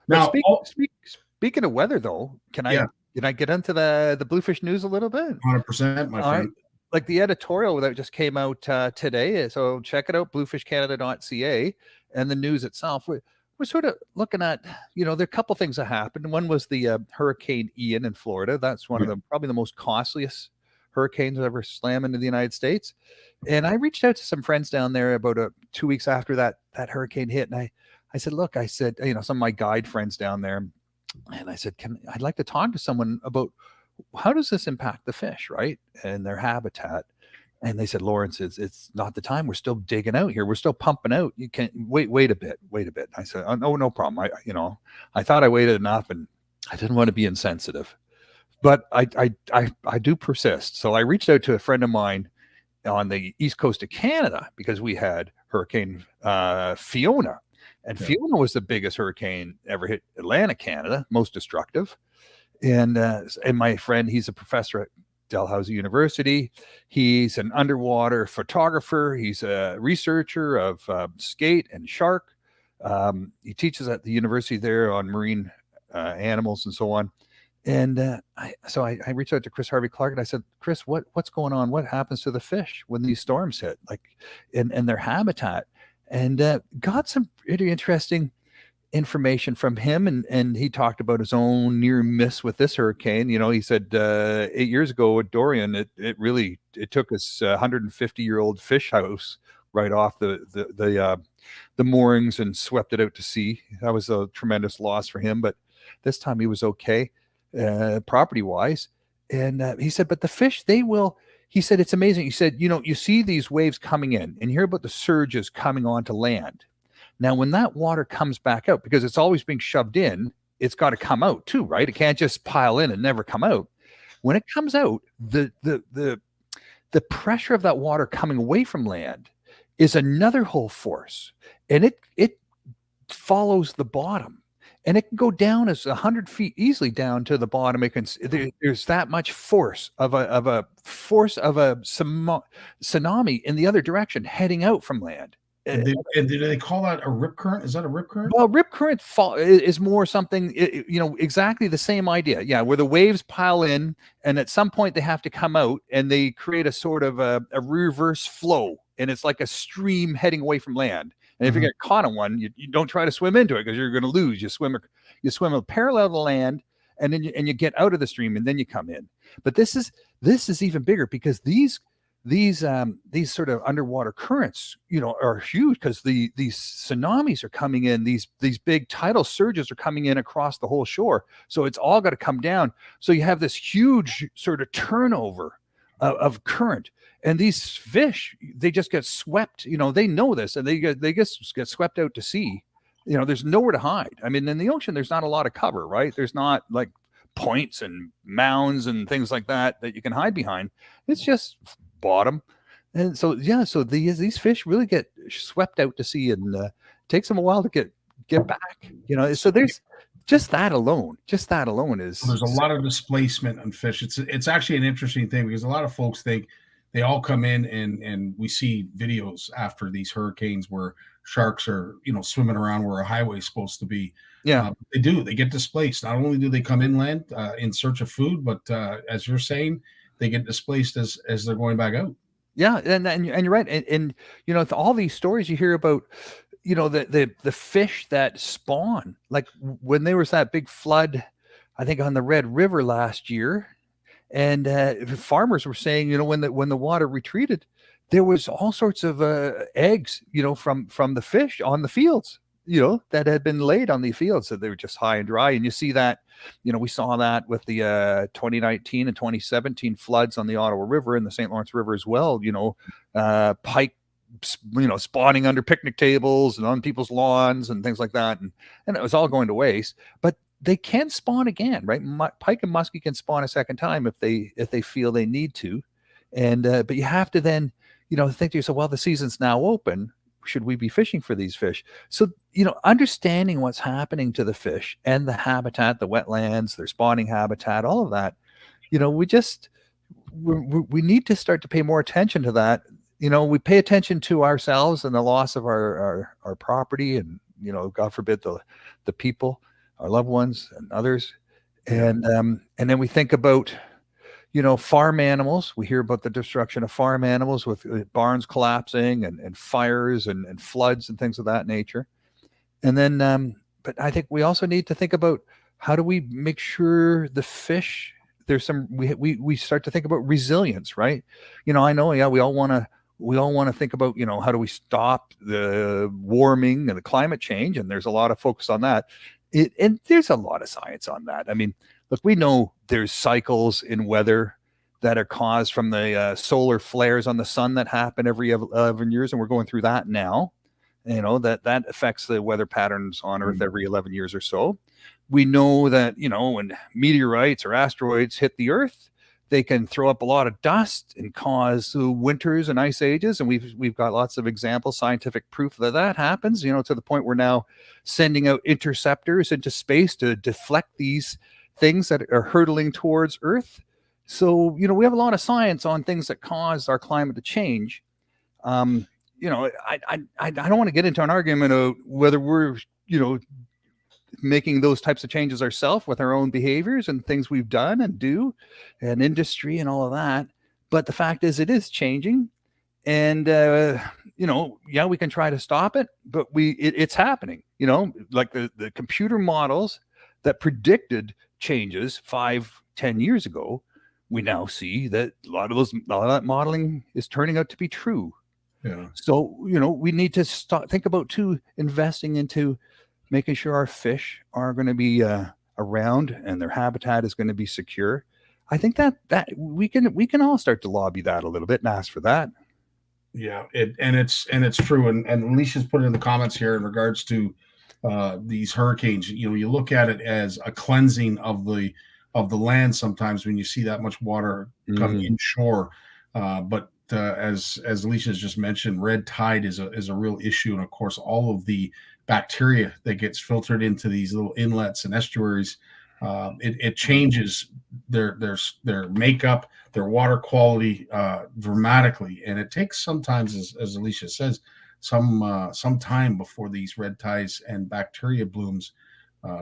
C: Now,
E: speaking of weather, though, can I get into the Bluefish news a little bit?
C: 100%, my friend.
E: Like the editorial that just came out today. So check it out, bluefishcanada.ca, and the news itself. We're sort of looking at, there are a couple things that happened. One was the Hurricane Ian in Florida. That's one of probably the most costliest hurricanes ever slam into the United States. And I reached out to some friends down there about 2 weeks after that hurricane hit. And I said, look, some of my guide friends down there. And I said, I'd like to talk to someone about how does this impact the fish, right? And their habitat. And they said, Lawrence, it's not the time. We're still digging out here. We're still pumping out. You can't wait a bit. I said, oh, no problem. I thought I waited enough, and I didn't want to be insensitive, but I do persist. So I reached out to a friend of mine on the east coast of Canada, because we had Hurricane Fiona, and Fiona was the biggest hurricane ever hit Atlantic Canada, most destructive. And my friend, he's a professor at Dalhousie University. He's an underwater photographer. He's a researcher of skate and shark. He teaches at the university there on marine animals and so on. And I reached out to Chris Harvey Clark, and I said, Chris, what's going on? What happens to the fish when these storms hit, like in their habitat? And got some really interesting information from him, and he talked about his own near miss with this hurricane. He said 8 years ago with Dorian, it took us 150-year-old fish house right off the moorings and swept it out to sea. That was a tremendous loss for him, but this time he was okay property wise. And he said, but the fish, he said, it's amazing. He said, you see these waves coming in and you hear about the surges coming onto land. Now, when that water comes back out, because it's always being shoved in, it's got to come out too, right? It can't just pile in and never come out. When it comes out, the pressure of that water coming away from land is another whole force, and it follows the bottom, and it can go down as 100 feet easily down to the bottom. There's that much force of a tsunami in the other direction heading out from land.
C: And do they call that a rip current? Is that a rip current?
E: Well, rip current is more something, exactly the same idea. Yeah, where the waves pile in, and at some point they have to come out, and they create a sort of a reverse flow, and it's like a stream heading away from land. And if you get caught on one, you don't try to swim into it, because you're going to lose. You swim parallel to land, and then you get out of the stream, and then you come in. But this is even bigger, because these sort of underwater currents, are huge, because these tsunamis are coming in. These big tidal surges are coming in across the whole shore. So it's all got to come down. So you have this huge sort of turnover of current, and these fish, they just get swept. They know this, and they just get swept out to sea. There's nowhere to hide. I mean, in the ocean, there's not a lot of cover, right? There's not like points and mounds and things like that you can hide behind. It's just bottom. And so these fish really get swept out to sea, and takes them a while to get back. So there's just that alone is
C: there's a lot of displacement on fish. It's actually an interesting thing, because a lot of folks think they all come in, and we see videos after these hurricanes where sharks are swimming around where a highway is supposed to be. They get displaced. Not only do they come inland in search of food, but as you're saying, they get displaced as they're going back out.
E: Yeah, and you're right. And all these stories you hear about, the fish that spawn, like when there was that big flood, I think on the Red River last year, and farmers were saying, when the water retreated, there was all sorts of eggs, from the fish on the fields, that had been laid on the fields. So they were just high and dry. And you see that, we saw that with the 2019 and 2017 floods on the Ottawa River and the St. Lawrence River as well. Pike, spawning under picnic tables and on people's lawns and things like that. And it was all going to waste. But they can spawn again, right? Pike and muskie can spawn a second time if they feel they need to. And but you have to then, think to yourself, well, the season's now open. Should we be fishing for these fish? So, understanding what's happening to the fish and the habitat, the wetlands, their spawning habitat, all of that, we need to start to pay more attention to that. We pay attention to ourselves and the loss of our property, and, God forbid, the people, our loved ones and others. And then we think about, farm animals. We hear about the destruction of farm animals with barns collapsing and fires and floods and things of that nature. And then, but I think we also need to think about, how do we make sure the fish, we start to think about resilience, right? I know, we all want to think about, how do we stop the warming and the climate change? And there's a lot of focus on that. And there's a lot of science on that. I mean, look, we know there's cycles in weather that are caused from the solar flares on the sun that happen every 11 years. And we're going through that now. That affects the weather patterns on Earth every 11 years or so. We know that, when meteorites or asteroids hit the Earth, they can throw up a lot of dust and cause winters and ice ages. And we've got lots of examples, scientific proof that happens, to the point we're now sending out interceptors into space to deflect these things that are hurtling towards Earth. So, we have a lot of science on things that cause our climate to change. I don't want to get into an argument of whether we're, making those types of changes ourselves with our own behaviors and things we've done and do and industry and all of that. But the fact is, it is changing. And, we can try to stop it, but it's happening, like the computer models that predicted changes 5-10 years ago. We now see that a lot of that modeling is turning out to be true.
C: Yeah.
E: So, we need to think about investing into making sure our fish are going to be around and their habitat is going to be secure. I think that we can all start to lobby that a little bit and ask for that.
C: Yeah, it's true. And Alicia's put it in the comments here in regards to these hurricanes. You look at it as a cleansing of the land sometimes when you see that much water come inshore. But as Alicia's just mentioned, red tide is a real issue, and of course all of the bacteria that gets filtered into these little inlets and estuaries, it changes their makeup, their water quality dramatically, and it takes sometimes, as Alicia says, some time before these red tides and bacteria blooms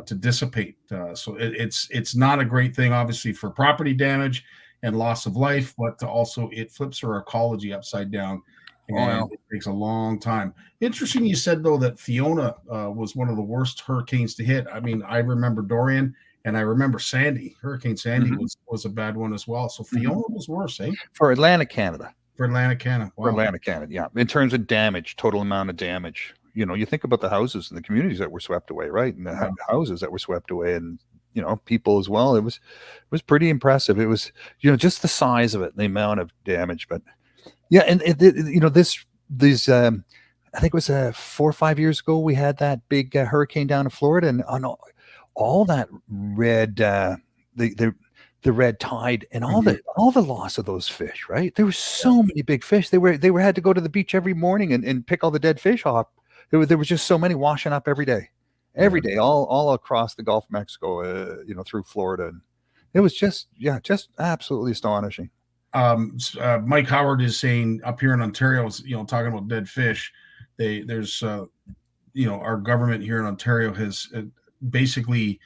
C: to dissipate. So it's not a great thing, obviously, for property damage and loss of life, but also it flips our ecology upside down. And it takes a long time. Interesting you said, though, that Fiona was one of the worst hurricanes to hit. I mean, I remember Dorian and I remember Sandy. Hurricane Sandy was a bad one as well. So Fiona was worse, eh?
E: For Atlantic Canada.
C: For Atlantic Canada. Wow.
E: For Atlantic Canada, yeah. In terms of damage, total amount of damage. You think about the houses and the communities that were swept away, right? And the houses that were swept away, and people as well. It was pretty impressive. It was, just the size of it, the amount of damage. But yeah, and I think it was 4 or 5 years ago, we had that big hurricane down in Florida, and on all that red, the red tide and all the loss of those fish, right? There were so many big fish. They had to go to the beach every morning and pick all the dead fish off. There was just so many washing up every day, all across the Gulf of Mexico, through Florida. And it was just absolutely astonishing.
C: Mike Howard is saying up here in Ontario, talking about dead fish. There's our government here in Ontario has basically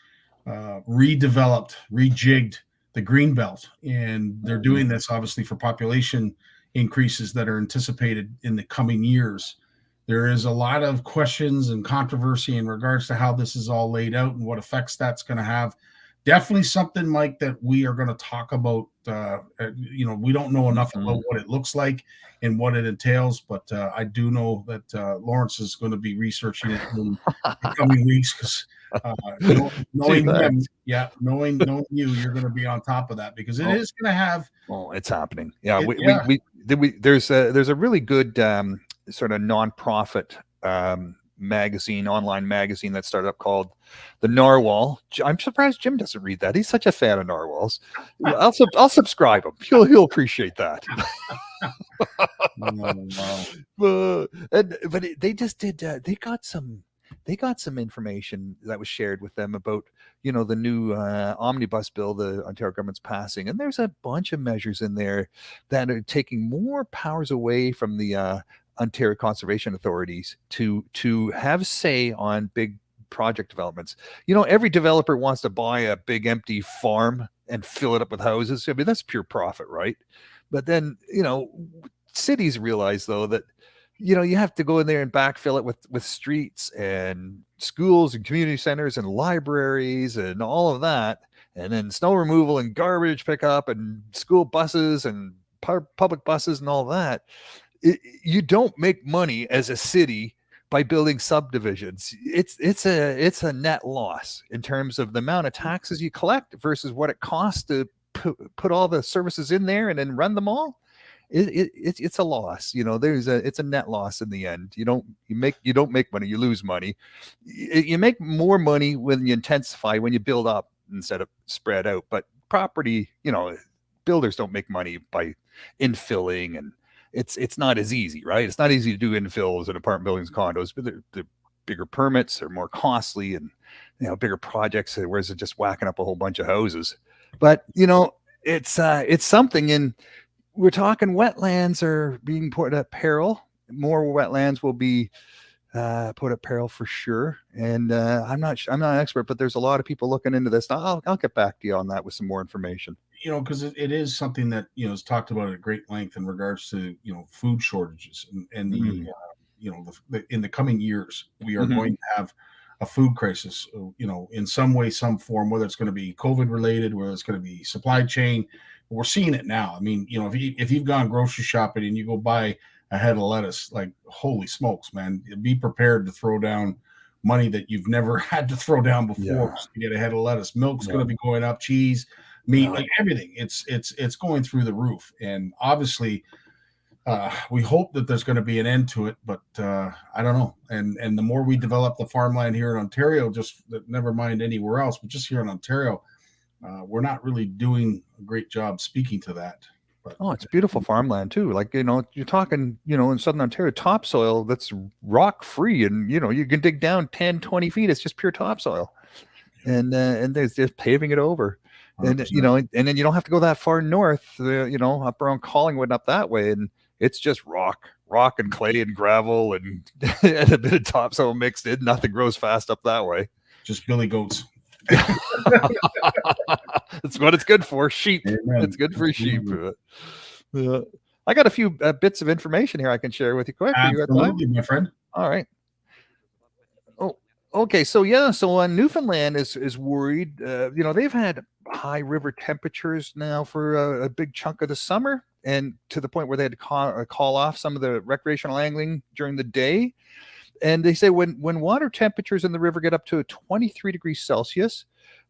C: rejigged the green belt, and they're doing this obviously for population increases that are anticipated in the coming years. There is a lot of questions and controversy in regards to how this is all laid out and what effects that's going to have. Definitely something, Mike, that we are going to talk about. We don't know enough about what it looks like and what it entails, but I do know that Lawrence is going to be researching it in the coming weeks, because knowing him, knowing you, you're going to be on top of that, because it is going to have.
E: Oh, it's happening. Yeah, there's a really good sort of nonprofit online magazine that started up called The Narwhal. I'm surprised Jim doesn't read that. He's such a fan of narwhals. I'll subscribe him. He'll appreciate that. But they just did. They got some information that was shared with them about the new omnibus bill the Ontario government's passing, and there's a bunch of measures in there that are taking more powers away from the Ontario conservation authorities to have say on big project developments. Every developer wants to buy a big empty farm and fill it up with houses. I mean, that's pure profit, right? But then, cities realize, though, that you have to go in there and backfill it with streets and schools and community centers and libraries and all of that, and then snow removal and garbage pickup and school buses and public buses and all that. You don't make money as a city by building subdivisions. It's a net loss in terms of the amount of taxes you collect versus what it costs to put all the services in there and then run them all, it's a loss. It's a net loss in the end. You don't make money, you lose money. You make more money when you intensify, when you build up instead of spread out. But property, builders don't make money by infilling, and it's not as easy, right? It's not easy to do infills in apartment buildings, condos, but the bigger permits are more costly, and bigger projects, whereas it's just whacking up a whole bunch of houses. But it's something. And we're talking wetlands are being put at peril. More wetlands will be put at peril for sure. And I'm not an expert, but there's a lot of people looking into this. I'll get back to you on that with some more information.
C: Because it is something that is talked about at great length in regards to food shortages and the in the coming years we are going to have a food crisis, in some way, some form, whether it's going to be COVID related, whether it's going to be supply chain. We're seeing it now. I mean, if you've gone grocery shopping and you go buy a head of lettuce, like, holy smokes, man, be prepared to throw down money that you've never had to throw down before to get a head of lettuce. Milk's going to be going up, cheese, meat, like everything. It's going through the roof. And obviously, we hope that there's going to be an end to it, but I don't know. And the more we develop the farmland here in Ontario, just never mind anywhere else, but just here in Ontario, we're not really doing a great job speaking to that. But,
E: it's beautiful farmland too. Like, you're talking, in Southern Ontario, topsoil that's rock free, and, you can dig down 10, 20 feet. It's just pure topsoil. And there's just paving it over. 100%. And then you don't have to go that far north, up around Collingwood, up that way. And it's just rock and clay and gravel and, and a bit of topsoil mixed in. Nothing grows fast up that way.
C: Just billy goats.
E: That's what it's good for. Sheep. Amen. It's good for sheep. I got a few bits of information here I can share with you quick.
C: Absolutely, my friend.
E: All right. Oh, okay. So Newfoundland is worried. They've had high river temperatures now for a big chunk of the summer, and to the point where they had to call off some of the recreational angling during the day. And they say when water temperatures in the river get up to 23 degrees Celsius,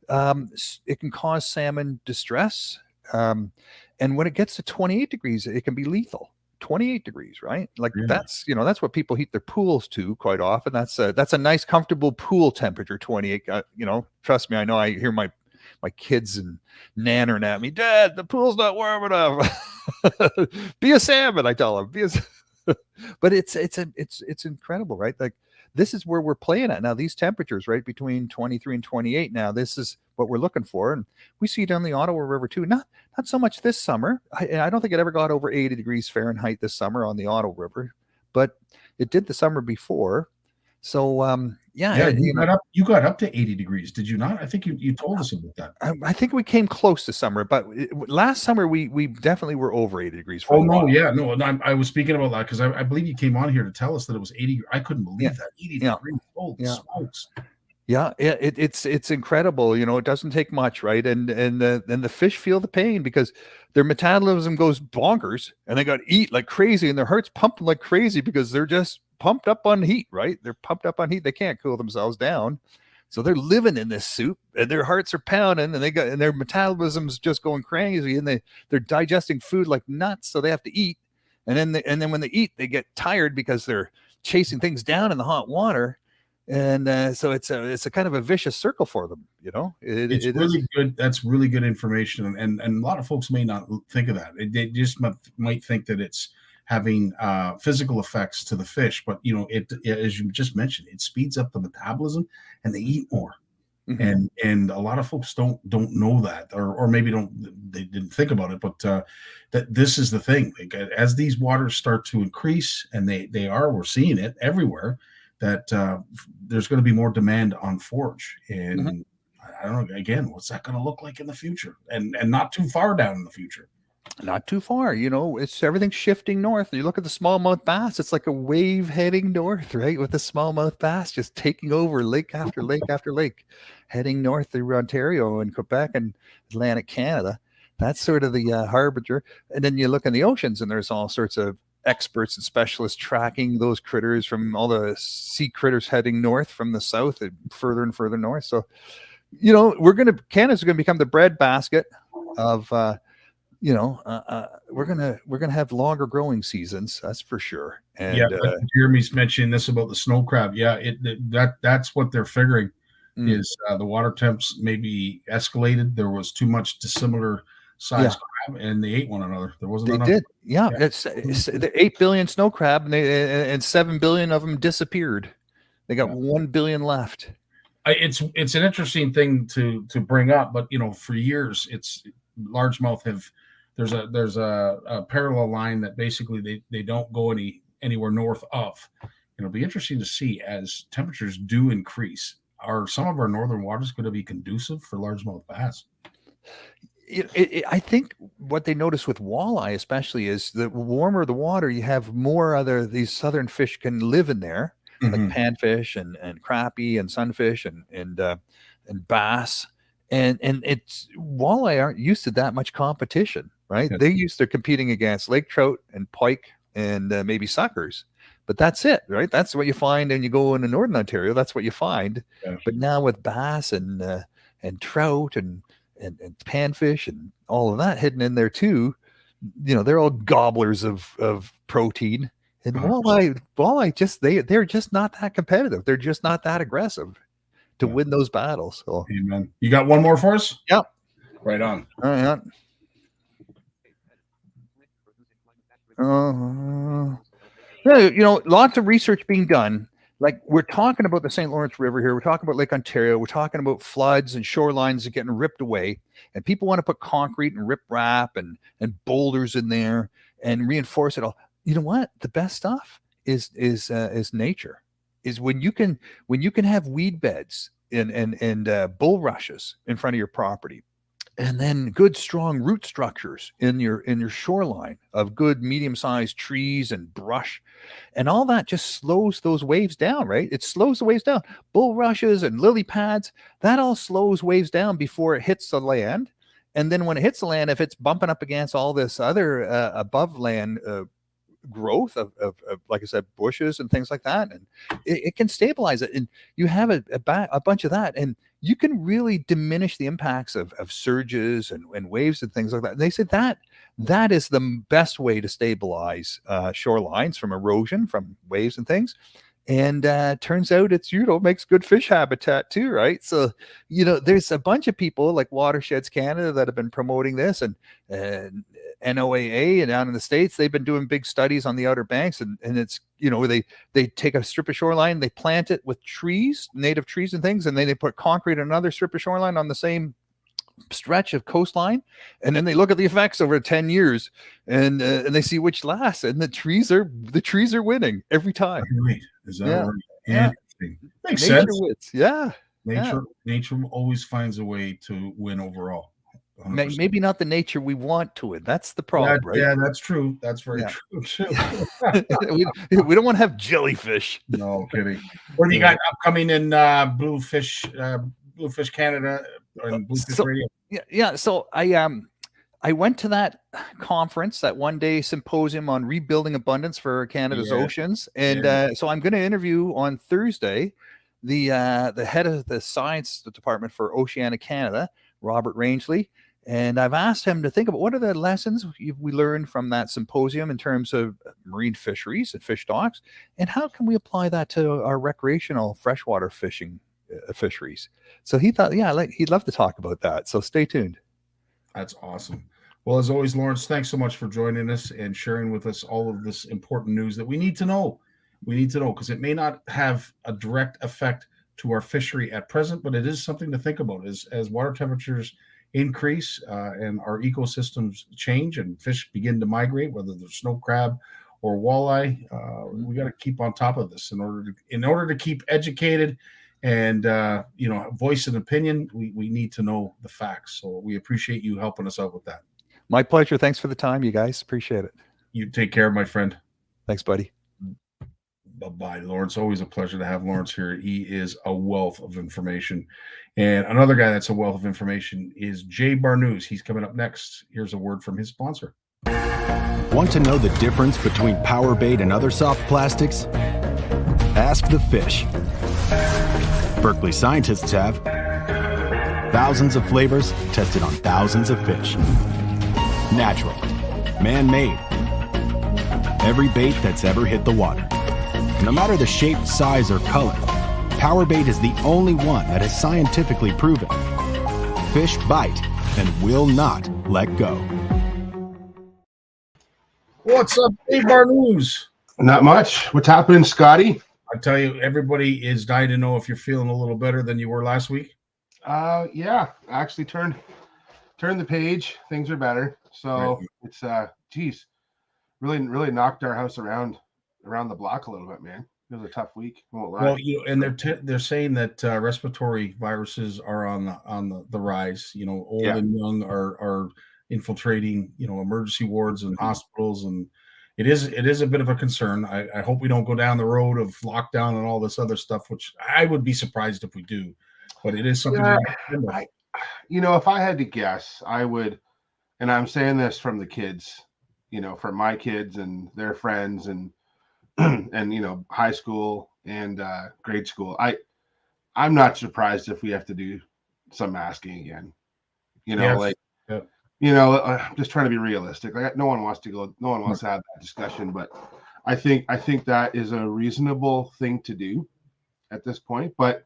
E: it can cause salmon distress. And when it gets to 28 degrees, it can be lethal. 28 degrees, right? Like that's what people heat their pools to quite often. That's a nice, comfortable pool temperature, 28. Trust me, I know. I hear my kids and nattering at me, Dad, the pool's not warm enough. Be a salmon, I tell them. But it's incredible, right? Like, this is where we're playing at now. These temperatures, right, between 23 and 28. Now, this is what we're looking for, and we see it on the Ottawa River too. Not so much this summer. I don't think it ever got over 80 degrees Fahrenheit this summer on the Ottawa River, but it did the summer before. So you got up to 80 degrees, did you not? I think you told us about that. I think we came close this summer, but last summer we definitely were over 80 degrees.
C: I was speaking about that because I believe you came on here to tell us that it was 80. I couldn't believe that 80 degrees. Holy smokes!
E: Yeah, it's incredible. It doesn't take much, right? And the fish feel the pain because their metabolism goes bonkers, and they got to eat like crazy, and their heart's pumping like crazy because they're just pumped up on heat, right? They're pumped up on heat. They can't cool themselves down, so they're living in this soup, and their hearts are pounding, and their metabolism's just going crazy, and they're digesting food like nuts, so they have to eat, and then when they eat, they get tired because they're chasing things down in the hot water. And so it's a kind of a vicious circle for them,
C: It's really good. That's really good information, and a lot of folks may not think of that. They just might think that it's having physical effects to the fish, but it, as you just mentioned, it speeds up the metabolism, and they eat more. Mm-hmm. And a lot of folks don't know that, or maybe they didn't think about it, but that this is the thing. Like, as these waters start to increase, and we're seeing it everywhere, that there's going to be more demand on forage. And I don't know, again, what's that going to look like in the future, and not too far down in the future.
E: Not too far, it's everything's shifting north. You look at the smallmouth bass, it's like a wave heading north, right? With the smallmouth bass just taking over lake after lake after lake, heading north through Ontario and Quebec and Atlantic Canada. That's sort of the harbinger. And then you look in the oceans, and there's all sorts of experts and specialists tracking those critters, from all the sea critters heading north from the south and further north. So, Canada's going to become the bread basket of we're gonna have longer growing seasons, that's for sure. And
C: Jeremy's mentioning this about the snow crab. Yeah, that's what they're figuring is the water temps maybe escalated. There was too much dissimilar size crab, and they ate one another. There wasn't enough.
E: Did. Yeah. It's the 8 billion snow crab, and 7 billion of them disappeared. They got 1 billion left.
C: It's an interesting thing to bring up, but for years it's largemouth have. There's a parallel line that basically they don't go anywhere north of. It'll be interesting to see as temperatures do increase. Are some of our northern waters going to be conducive for largemouth bass?
E: I think what they notice with walleye, especially, is the warmer the water, you have more these southern fish can live in there, like panfish and crappie and sunfish and bass, and it's walleye aren't used to that much competition, right? They're competing against lake trout and pike and maybe suckers. But that's it, right? That's what you find, and you go into northern Ontario. That's what you find. Yeah. But now with bass and trout and panfish and all of that hidden in there too, they're all gobblers of protein. And walleye they're just not that competitive. They're just not that aggressive to win those battles. So.
C: Amen. You got one more for us?
E: Yep.
C: Right on.
E: All right. Lots of research being done. Like, we're talking about the St. Lawrence River here. We're talking about Lake Ontario. We're talking about floods and shorelines that are getting ripped away. And people want to put concrete and riprap and boulders in there and reinforce it all. You know what? The best stuff is nature. Is when you can have weed beds and bulrushes in front of your property. And then good, strong root structures in your shoreline of good, medium-sized trees and brush, and all that just slows those waves down, right? It slows the waves down. Bulrushes and lily pads, that all slows waves down before it hits the land. And then when it hits the land, if it's bumping up against all this other above land growth of like I said, bushes and things like that, and it can stabilize it. And you have a bunch of that, and you can really diminish the impacts of surges and waves and things like that. And they said that is the best way to stabilize shorelines from erosion, from waves and things. And turns out it's makes good fish habitat too, right? So there's a bunch of people like Watersheds Canada that have been promoting this, and NOAA and down in the States, they've been doing big studies on the Outer Banks, and it's they take a strip of shoreline, they plant it with trees, native trees and things, and then they put concrete on another strip of shoreline on the same stretch of coastline, and then they look at the effects over 10 years and they see which lasts, and the trees are winning every time.
C: Right. Is that right? Interesting. Makes sense.
E: Wins. Yeah.
C: Nature always finds a way to win overall.
E: 100%. Maybe not the nature we want to win. That's the problem, right?
C: Yeah, that's true. That's very true.
E: we don't want to have jellyfish.
C: No kidding. What do you got upcoming in Bluefish Canada and Bluefish Radio?
E: Yeah. So I went to that conference, that one-day symposium on rebuilding abundance for Canada's oceans, and so I'm going to interview on Thursday the head of the science department for Oceania Canada, Robert Rangeley. And I've asked him to think about what are the lessons we learned from that symposium in terms of marine fisheries and fish stocks, and how can we apply that to our recreational freshwater fishing fisheries. So he thought, he'd love to talk about that. So stay tuned.
C: That's awesome. Well, as always, Lawrence, thanks so much for joining us and sharing with us all of this important news that we need to know. We need to know because it may not have a direct effect to our fishery at present, but it is something to think about as water temperatures increase and our ecosystems change and fish begin to migrate, whether they're snow crab or walleye. We got to keep on top of this in order to keep educated and voice an opinion. We need to know the facts. So we appreciate you helping us out with that.
E: My pleasure. Thanks for the time, you guys. Appreciate it.
C: You take care, my friend.
E: Thanks, buddy.
C: Bye-bye, Lawrence. Always a pleasure to have Lawrence here. He is a wealth of information. And another guy that's a wealth of information is Jay Barnucz. He's coming up next. Here's a word from his sponsor.
F: Want to know the difference between power bait and other soft plastics? Ask the fish. Berkeley scientists have. Thousands of flavors tested on thousands of fish. Natural. Man-made. Every bait that's ever hit the water. No matter the shape, size, or color, Power Bait is the only one that is scientifically proven. Fish bite and will not let go.
C: What's up, Dave Barnucz?
G: Not much. What's happening, Scottie?
C: I tell you, everybody is dying to know if you're feeling a little better than you were last week.
G: Yeah, I actually turned the page. Things are better. So It's really knocked our house around the block a little bit, man. It was a tough week. I won't lie.
C: Well, and they're saying that respiratory viruses are on the rise. Old and young are infiltrating, emergency wards and hospitals, and it is a bit of a concern. I hope we don't go down the road of lockdown and all this other stuff, which I would be surprised if we do. But it is something.
G: If I had to guess, I would, and I'm saying this from the kids, from my kids and their friends and high school and grade school. I'm not surprised if we have to do some masking again. I'm just trying to be realistic. No one wants to have that discussion, but I think that is a reasonable thing to do at this point. But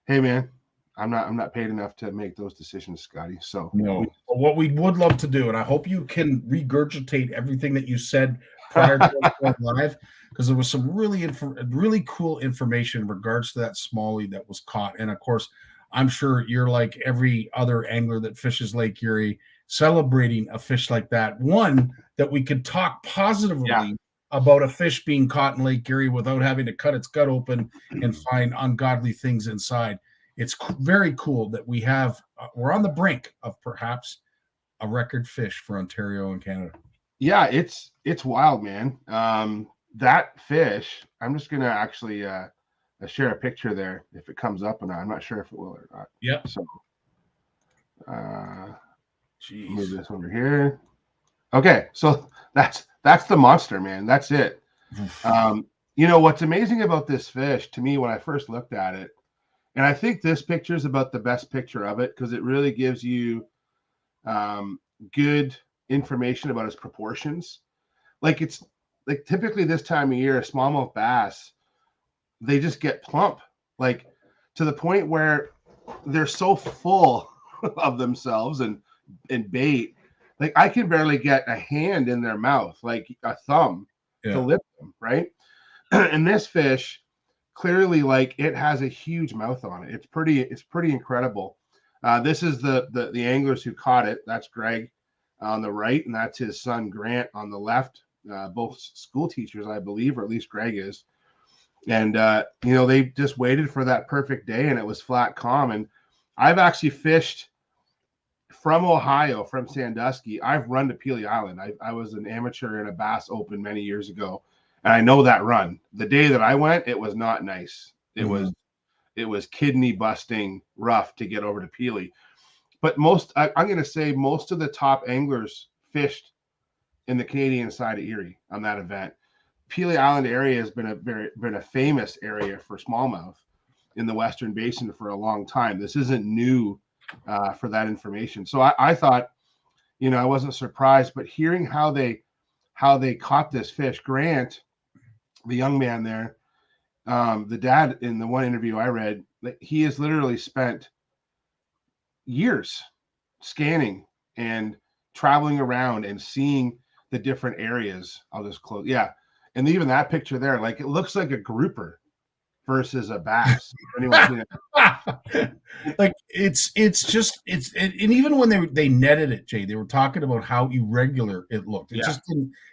G: hey, man, I'm not paid enough to make those decisions, Scottie. So
C: what we would love to do, and I hope you can regurgitate everything that you said prior to going live, because there was some really cool information in regards to that smallie that was caught. And of course, I'm sure you're like every other angler that fishes Lake Erie, celebrating a fish like that. One, that we could talk positively about a fish being caught in Lake Erie without having to cut its gut open and find ungodly things inside. It's very cool that we're on the brink of perhaps a record fish for Ontario and Canada.
G: Yeah, it's wild, man. That fish, I'm just going to actually share a picture there if it comes up, and I'm not sure if it will or not.
C: Yep.
G: So move this over here. Okay, so that's the monster, man. That's it. What's amazing about this fish to me when I first looked at it, and I think this picture is about the best picture of it because it really gives you good information about its proportions. It's like typically this time of year, smallmouth bass, they just get plump, to the point where they're so full of themselves and bait. I can barely get a hand in their mouth, like a thumb, to lift them, right? And this fish, clearly, it has a huge mouth on it. It's pretty incredible. This is the anglers who caught it. That's Greg on the right, and that's his son Grant on the left. Both school teachers, I believe, or at least Greg is. And they just waited for that perfect day, and it was flat calm. And I've actually fished from Ohio, from Sandusky. I've run to Peely Island. I was an amateur in a Bass Open many years ago, and I know that run. The day that I went, it was not nice. It was kidney busting rough to get over to Peely. But I'm going to say most of the top anglers fished in the Canadian side of Erie on that event. Peely Island area has been a famous area for smallmouth in the Western Basin for a long time. This isn't new for that information. So I thought, I wasn't surprised, but hearing how they caught this fish, Grant, the young man there, the dad in the one interview I read, he has literally spent years scanning and traveling around and seeing the different areas. I'll just close. Yeah. And even that picture there, it looks like a grouper versus a bass.
C: And even when they netted it, Jay, they were talking about how irregular it looked. It just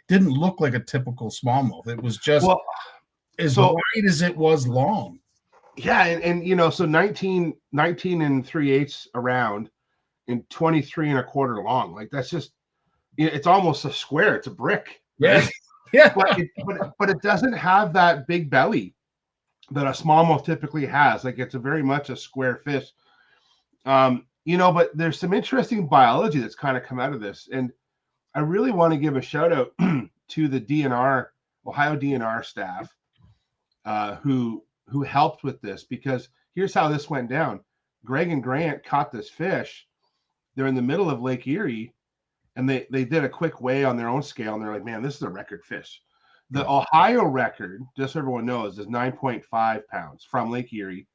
C: didn't look like a typical smallmouth. It was just as wide as it was long.
G: Yeah, and so 19 and 3/8 around and 23 1/4 long. That's just, it's almost a square. It's a brick.
C: Yeah.
G: Right?
C: Yeah.
G: But it doesn't have that big belly that a smallmouth typically has. It's a very much a square fish. But there's some interesting biology that's kind of come out of this. And I really want to give a shout out to the Ohio DNR staff who helped with this, because here's how this went down. Greg and Grant caught this fish. They're in the middle of Lake Erie, and they did a quick weigh on their own scale, and they're like, man, this is a record fish. The Ohio record, just so everyone knows, is 9.5 pounds from Lake Erie.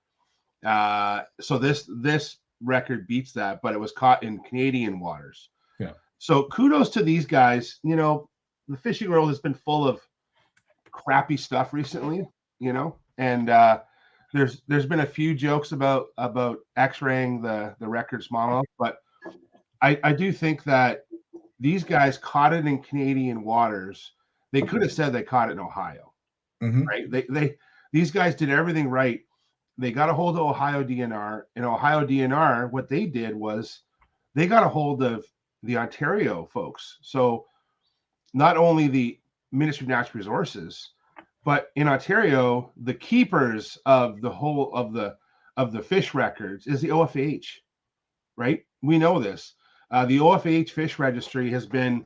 G: So this record beats that, but it was caught in Canadian waters.
C: Yeah.
G: So kudos to these guys. You know, the fishing world has been full of crappy stuff recently, you know, and there's been a few jokes about x-raying the record smallmouth, but I do think that these guys caught it in Canadian waters. They could have said they caught it in Ohio, right? These guys did everything right. They got a hold of Ohio DNR, and Ohio DNR, what they did was they got a hold of the Ontario folks. So not only the Ministry of Natural Resources, but in Ontario, the keepers of the whole of the fish records is the OFH, right? We know this. The OFH fish registry has been,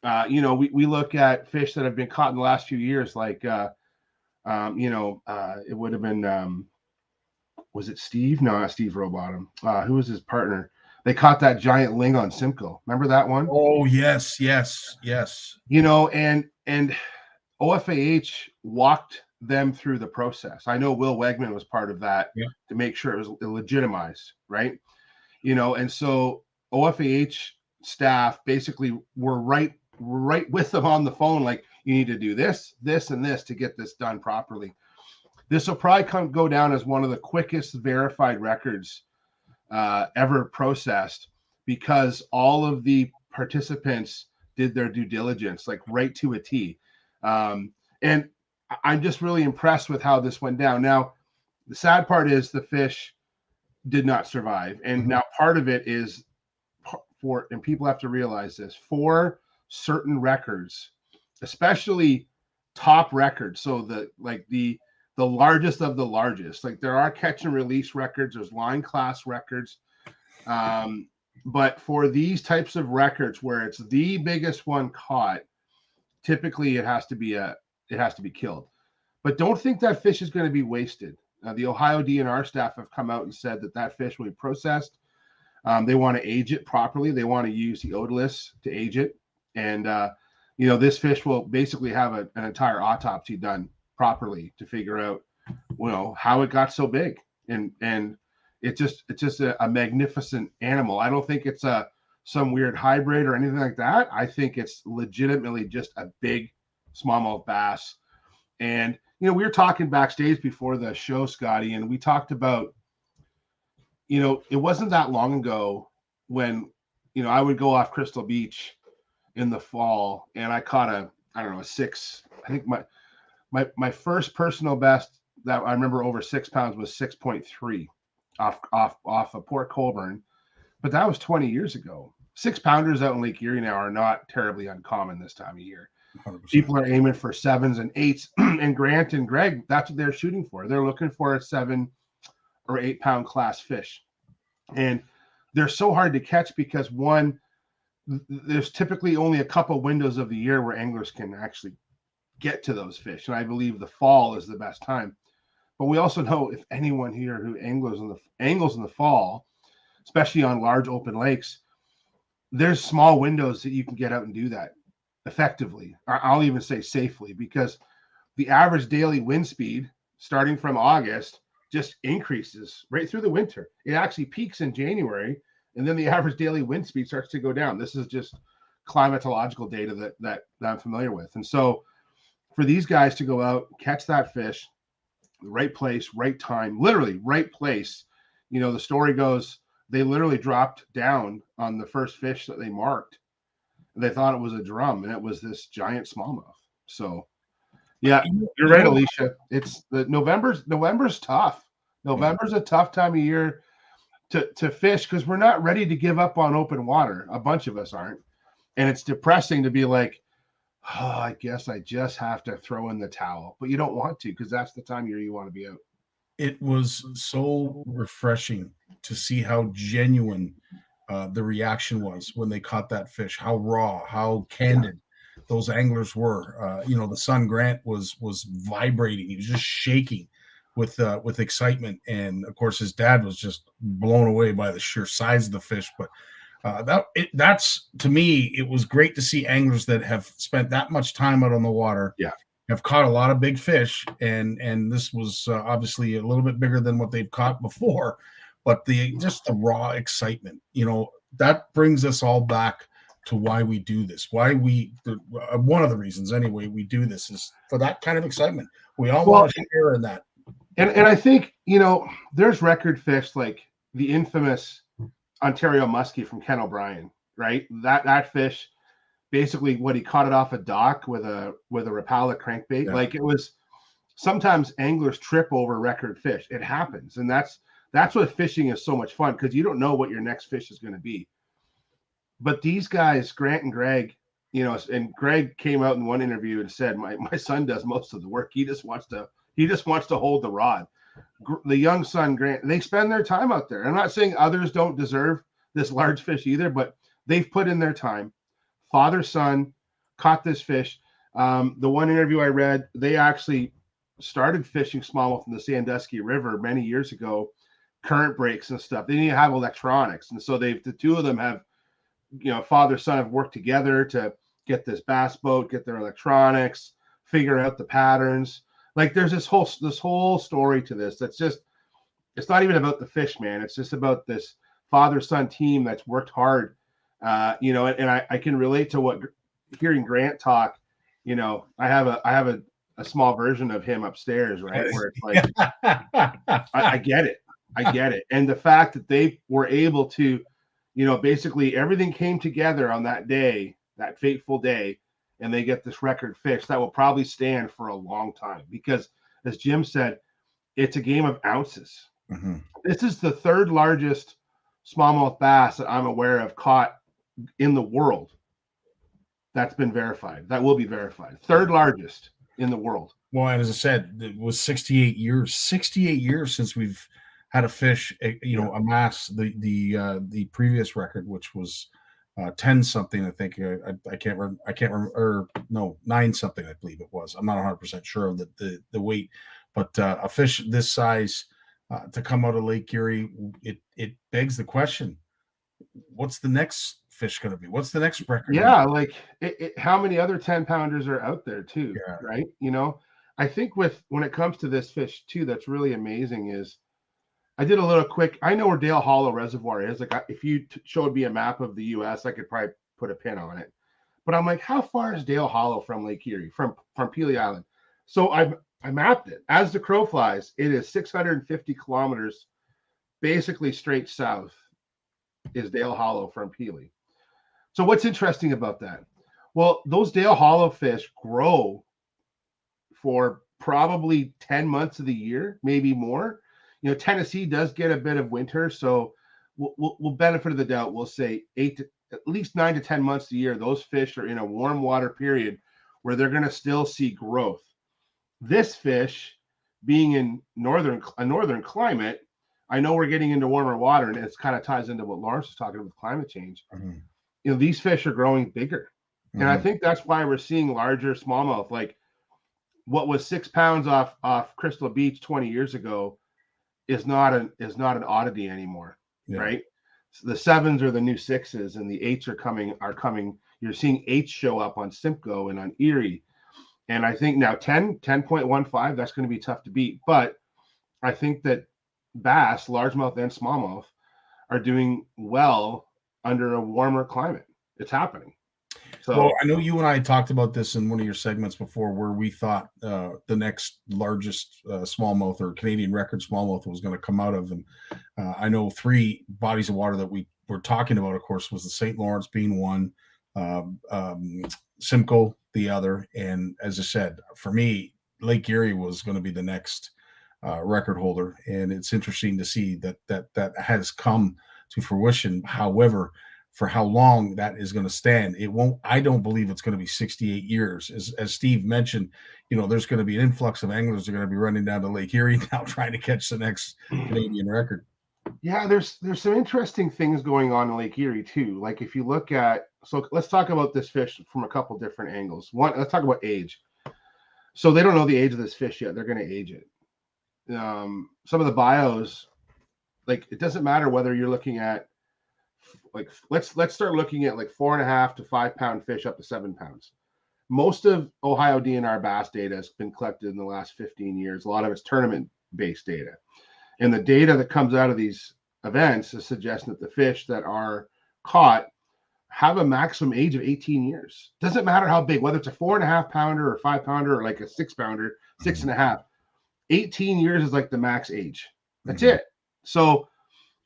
G: we look at fish that have been caught in the last few years, like, it would have been, was it Steve? No, not Steve Rowbottom. Who was his partner? They caught that giant ling on Simcoe. Remember that one?
C: Oh, yes.
G: You know, and OFAH walked them through the process. I know Will Wegman was part of that to make sure it was legitimized, right? You know, and so OFAH staff basically were right with them on the phone, like, you need to do this, this, and this to get this done properly. This will probably go down as one of the quickest verified records ever processed, because all of the participants did their due diligence, like right to a T. And I'm just really impressed with how this went down. Now, the sad part is the fish did not survive. And now part of it is and people have to realize this, for certain records, especially top records. So the largest of the largest, like there are catch and release records, there's line class records. But for these types of records where it's the biggest one caught, typically it has to be killed. But don't think that fish is going to be wasted. The Ohio DNR staff have come out and said that fish will be processed. They want to age it properly. They want to use the otoliths to age it. And, this fish will basically have an entire autopsy done properly to figure out, how it got so big. And it's just a magnificent animal. I don't think it's some weird hybrid or anything like that. I think it's legitimately just a big smallmouth bass. And, we were talking backstage before the show, Scottie, and we talked about, it wasn't that long ago when, I would go off Crystal Beach in the fall and I caught a 6. I think my first personal best that I remember over 6 pounds was 6.3 off of Port Colborne, but that was 20 years ago. 6-pounders out in Lake Erie now are not terribly uncommon this time of year. 100%. People are aiming for 7s and 8s, and Grant and Greg, that's what they're shooting for. They're looking for a 7 or 8 pound class fish, and they're so hard to catch because one, there's typically only a couple windows of the year where anglers can actually get to those fish, and I believe the fall is the best time. But we also know, if anyone here who angles in the fall, especially on large open lakes, there's small windows that you can get out and do that effectively. I'll even say safely, because the average daily wind speed starting from August just increases right through the winter. It actually peaks in January, and then the average daily wind speed starts to go down. This is just climatological data that I'm familiar with. And so for these guys to go out, catch that fish, the right place, right time, literally right place. The story goes, they literally dropped down on the first fish that they marked. They thought it was a drum, and it was this giant smallmouth. So, yeah, you're right, Alicia. It's November's tough. November's a tough time of year to fish, because we're not ready to give up on open water. A bunch of us aren't, and it's depressing to be like, oh, I guess I just have to throw in the towel. But you don't want to, because that's the time of year you want to be out.
C: It was so refreshing to see how genuine the reaction was when they caught that fish, how raw, how candid those anglers were. The son Grant was vibrating. He was just shaking with excitement. And of course, his dad was just blown away by the sheer size of the fish. But that's to me, it was great to see anglers that have spent that much time out on the water.
G: Yeah.
C: Have caught a lot of big fish, and this was obviously a little bit bigger than what they've caught before. But just the raw excitement, that brings us all back to why we do this. One of the reasons anyway we do this is for that kind of excitement. We all want to share in that.
G: And I think, there's record fish like the infamous Ontario muskie from Ken O'Brien, right? That fish, basically what he caught it off a dock with a Rapala crankbait.
C: Yeah.
G: Like, it was, sometimes anglers trip over record fish. It happens. And that's what fishing is so much fun, because you don't know what your next fish is going to be. But these guys, Grant and Greg, and Greg came out in one interview and said, my son does most of the work. He just wants to hold the rod. The young son, Grant, they spend their time out there. I'm not saying others don't deserve this large fish either, but they've put in their time. Father, son, caught this fish. The one interview I read, they actually started fishing smallmouth in the Sandusky River many years ago, current breaks and stuff. They didn't have electronics. And so the two of them have, father, son have worked together to get this bass boat, get their electronics, figure out the patterns. Like, there's this whole story to this. It's not even about the fish, man. It's just about this father-son team that's worked hard. And I can relate to what hearing Grant talk. I have a small version of him upstairs, right? Where it's like, I get it. And the fact that they were able to, basically everything came together on that day, that fateful day, and they get this record fish that will probably stand for a long time, because as Jim said, it's a game of ounces.
C: Mm-hmm.
G: This is the third largest smallmouth bass that I'm aware of caught in the world. That's been verified. That will be verified. Third largest in the world.
C: Well, and as I said, it was 68 years since we've had a fish, amass the previous record, which was 10 something. I think I can't remember, or no, 9 something. I believe it was. I'm not 100% sure of the weight, but a fish this size to come out of Lake Erie, it begs the question: what's the next fish going to be? What's the next record?
G: Yeah, like how many other 10-pounders are out there too?
C: Yeah.
G: Right? I think when it comes to this fish too, that's really amazing is, I did a little quick. I know where Dale Hollow Reservoir is. Like, if you showed me a map of the U.S., I could probably put a pin on it. But I'm like, how far is Dale Hollow from Lake Erie, from Pelee Island? So I mapped it. As the crow flies, it is 650 kilometers, basically straight south, is Dale Hollow from Pelee. So what's interesting about that? Well, those Dale Hollow fish grow for probably 10 months of the year, maybe more. Tennessee does get a bit of winter, so we'll benefit of the doubt. We'll say at least 9 to 10 months a year, those fish are in a warm water period where they're going to still see growth. This fish, being in a northern climate, I know we're getting into warmer water, and it kind of ties into what Lawrence was talking about with climate change.
C: Mm-hmm.
G: These fish are growing bigger, and I think that's why we're seeing larger smallmouth. Like, what was 6 pounds off Crystal Beach 20 years ago is not an oddity anymore, right? So the 7s are the new 6s, and the 8s are coming. You're seeing 8s show up on Simcoe and on Erie, and I think now 10.15, that's going to be tough to beat. But I think that bass, largemouth and smallmouth, are doing well under a warmer climate. It's happening. So,
C: well, I know you and I talked about this in one of your segments before, where we thought the next largest smallmouth or Canadian record smallmouth was going to come out of. And I know 3 bodies of water that we were talking about, of course, was the St. Lawrence being one, Simcoe the other. And as I said, for me, Lake Erie was going to be the next record holder. And it's interesting to see that has come to fruition. However, for how long that is going to stand, I don't believe it's going to be 68 years. As Steve mentioned, there's going to be an influx of anglers that are going to be running down to Lake Erie now trying to catch the next Canadian record.
G: Yeah, there's some interesting things going on in Lake Erie too. Like, if you look at, so let's talk about this fish from a couple different angles. One, let's talk about age. So they don't know the age of this fish yet. They're going to age it. some of the bios, like it doesn't matter whether you're looking at like let's start looking at like 4.5 to 5 pound fish up to 7 pounds. Most of Ohio DNR bass data has been collected in the last 15 years. A lot of it's tournament based data, and the data that comes out of these events is suggesting that the fish that are caught have a maximum age of 18 years. Doesn't matter how big, whether it's a 4.5 pounder or 5 pounder or like a 6 pounder, 6.5. 18 years is like the max age. That's it. So,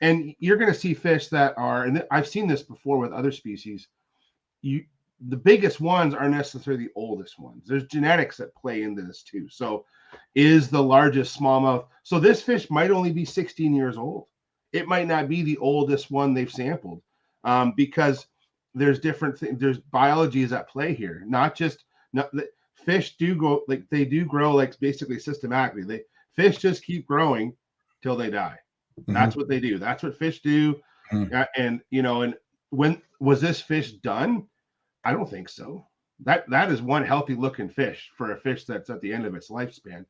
G: and you're going to see fish that are, and I've seen this before with other species. The biggest ones aren't necessarily the oldest ones. There's genetics that play into this too. So, is the largest smallmouth. So this fish might only be 16 years old. It might not be the oldest one they've sampled, because there's different things. There's biology is at play here. Fish do go like they do grow like basically systematically. Fish just keep growing till they die. That's what they do. That's what fish do. And and when was this fish done? I don't think so. That is one healthy looking fish for a fish that's at the end of its lifespan.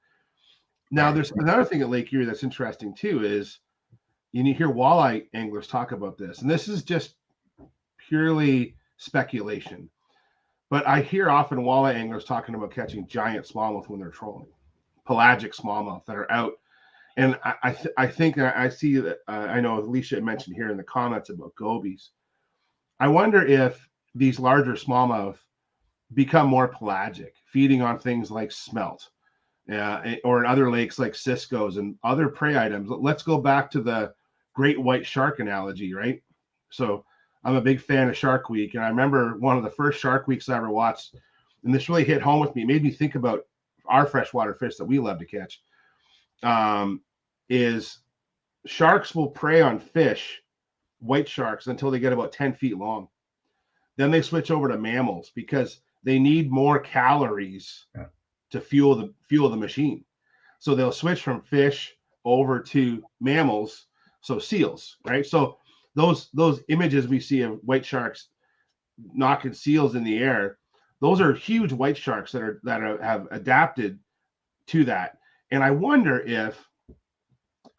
G: Now, there's another thing at Lake Erie that's interesting too is you hear walleye anglers talk about this, and this is just purely speculation. But I hear often walleye anglers talking about catching giant smallmouth when they're trolling, pelagic smallmouth that are out. And I think I see that I know Alicia had mentioned here in the comments about gobies. I wonder if these larger smallmouth become more pelagic, feeding on things like smelt, or in other lakes like ciscos and other prey items. Let's go back to the great white shark analogy, right? So I'm a big fan of Shark Week, and I remember one of the first Shark Weeks I ever watched, and this really hit home with me. It made me think about our freshwater fish that we love to catch. Is sharks will prey on fish, white sharks, until they get about 10 feet long. Then they switch over to mammals because they need more calories to fuel the machine. So they'll switch from fish over to mammals, so seals, right? So those images we see of white sharks knocking seals in the air, those are huge white sharks that have adapted to that. And I wonder if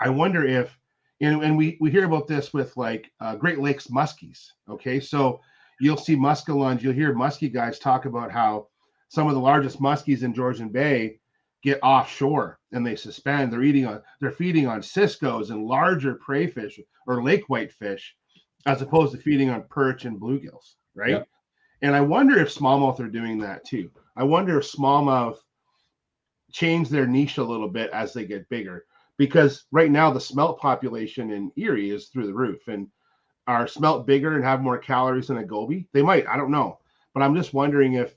G: and we hear about this with like Great Lakes muskies. Okay, so you'll see muskellunge, you'll hear muskie guys talk about how some of the largest muskies in Georgian Bay get offshore and they suspend. They're feeding on ciscos and larger prey fish or lake whitefish, as opposed to feeding on perch and bluegills, right? Yep. And I wonder if smallmouth are doing that too. I wonder if smallmouth change their niche a little bit as they get bigger, because right now the smelt population in Erie is through the roof. And are smelt bigger and have more calories than a goby? They might. I don't know. But I'm just wondering if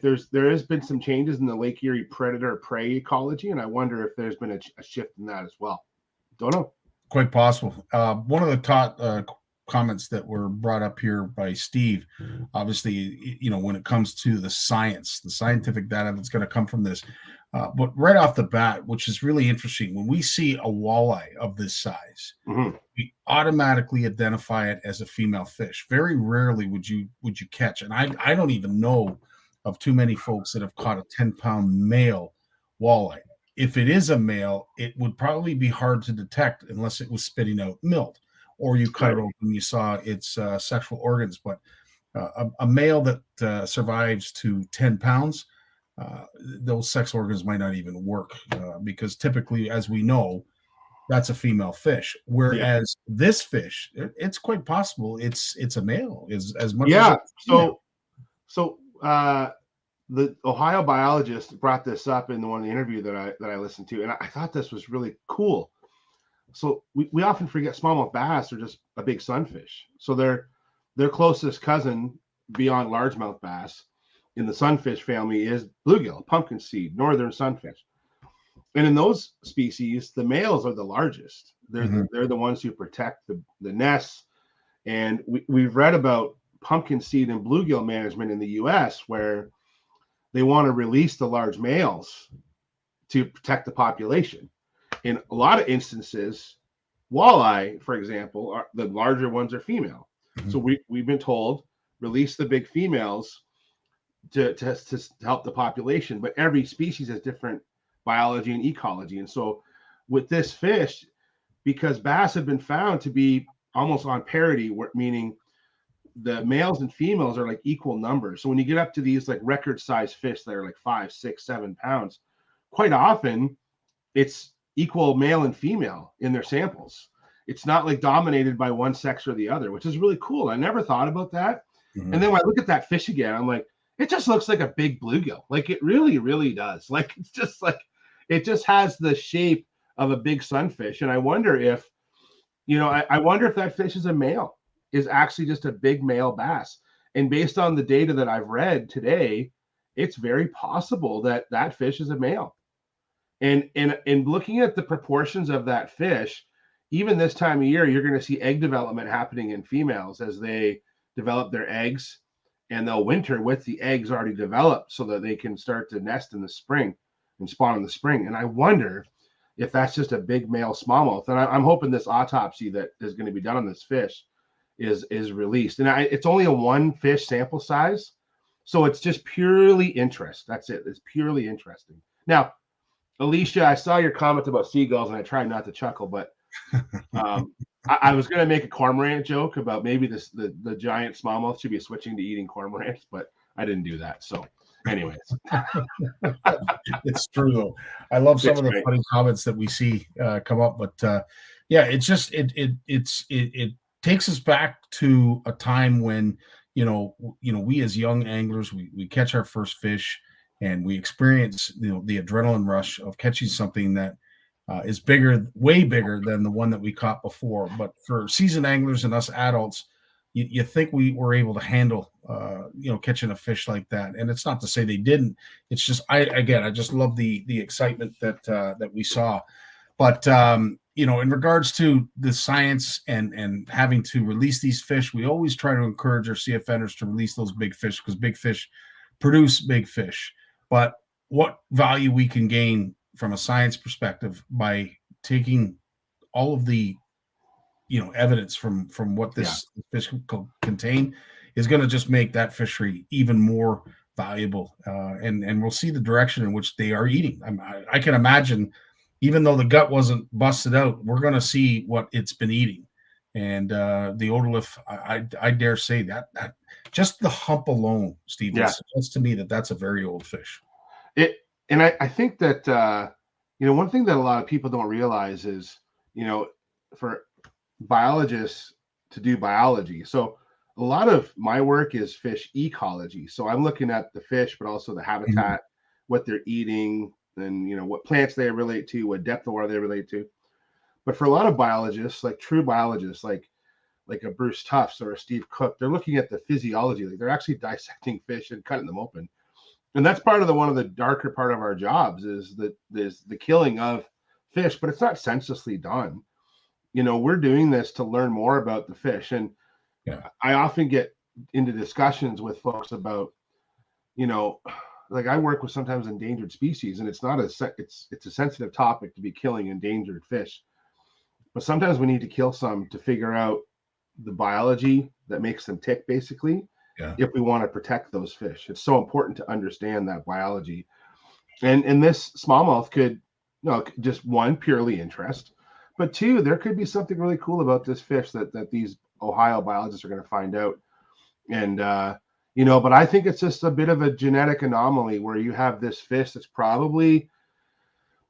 G: there has been some changes in the Lake Erie predator prey ecology, and I wonder if there's been a shift in that as well. Don't know. Quite possible.
C: One of the comments that were brought up here by Steve, obviously, when it comes to the scientific data that's going to come from this, but right off the bat, which is really interesting, when we see a walleye of this size, we automatically identify it as a female fish. Very rarely would you catch, and I don't even know of too many folks that have caught a 10-pound male walleye. If it is a male, it would probably be hard to detect unless it was spitting out milt, or you cut it open and you saw its sexual organs. But a male that survives to 10 pounds, those sex organs might not even work, because typically, as we know, that's a female fish. Whereas this fish, it's quite possible it's a male as much.
G: Yeah. So the Ohio biologist brought this up in one of the interview that I listened to, and I thought this was really cool. So we often forget smallmouth bass are just a big sunfish. So their closest cousin beyond largemouth bass in the sunfish family is bluegill, pumpkin seed, northern sunfish. And in those species, the males are the largest. They're the ones who protect the nests. And we've read about pumpkin seed and bluegill management in the U.S. where they want to release the large males to protect the population. In a lot of instances, walleye, for example, the larger ones are female. So we've been told, release the big females to help the population. But every species has different biology and ecology. And so with this fish, because bass have been found to be almost on parity, meaning the males and females are like equal numbers. So when you get up to these like record size fish that are like 5, 6, 7 pounds, quite often it's equal male and female in their samples. It's not like dominated by one sex or the other, which is really cool. I never thought about that. Mm-hmm. And then when I look at that fish again, I'm like, it just looks like a big bluegill. Like it really, really does. Like it's just like, it just has the shape of a big sunfish. And I wonder if, I wonder if that fish is a male, is actually just a big male bass. And based on the data that I've read today, it's very possible that that fish is a male. And looking at the proportions of that fish, even this time of year, you're going to see egg development happening in females as they develop their eggs, and they'll winter with the eggs already developed so that they can start to nest in the spring and spawn in the spring. And I wonder if that's just a big male smallmouth. And I'm hoping this autopsy that is going to be done on this fish is released. And it's only a 1 fish sample size, so it's just purely interest. That's it. It's purely interesting. Now, Alicia, I saw your comment about seagulls, and I tried not to chuckle, but I was going to make a cormorant joke about maybe the giant smallmouth should be switching to eating cormorants, but I didn't do that. So, anyways,
C: it's true though. I love some of the funny comments that we see come up, but yeah, it's just it takes us back to a time when we as young anglers we catch our first fish, and we experience the adrenaline rush of catching something that is way bigger than the one that we caught before. But for seasoned anglers and us adults, you think we were able to handle catching a fish like that. And it's not to say they didn't. It's just I just love the excitement that we saw. But in regards to the science and having to release these fish, we always try to encourage our CFNers to release those big fish, because big fish produce big fish. But what value we can gain from a science perspective by taking all of the evidence from what this fish can contain is going to just make that fishery even more valuable, and we'll see the direction in which they are eating. I can imagine, even though the gut wasn't busted out, we're going to see what it's been eating. And the otolith, I dare say that just the hump alone, Steve, suggests to me that that's a very old fish.
G: I think that one thing that a lot of people don't realize is for biologists to do biology. So a lot of my work is fish ecology. So I'm looking at the fish, but also the habitat, what they're eating, and what plants they relate to, what depth of water they relate to. But for a lot of biologists, like true biologists, like a Bruce Tufts or a Steve Cook, they're looking at the physiology. Like they're actually dissecting fish and cutting them open. And that's part of one of the darker part of our jobs is the killing of fish, but it's not senselessly done. We're doing this to learn more about the fish. And I often get into discussions with folks about, like I work with sometimes endangered species, and it's a sensitive topic to be killing endangered fish. But sometimes we need to kill some to figure out the biology that makes them tick, basically. If we want to protect those fish, it's so important to understand that biology. And this smallmouth could, just one, purely interest, but two, there could be something really cool about this fish that these Ohio biologists are going to find out. And but I think it's just a bit of a genetic anomaly where you have this fish that's probably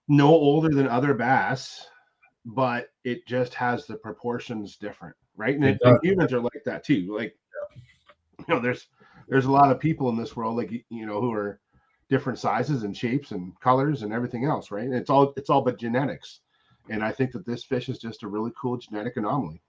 G: no older than other bass, but it just has the proportions different, right? And humans are like that too. Like, there's a lot of people in this world, like, who are different sizes and shapes and colors and everything else, right? And it's all but genetics. And I think that this fish is just a really cool genetic anomaly.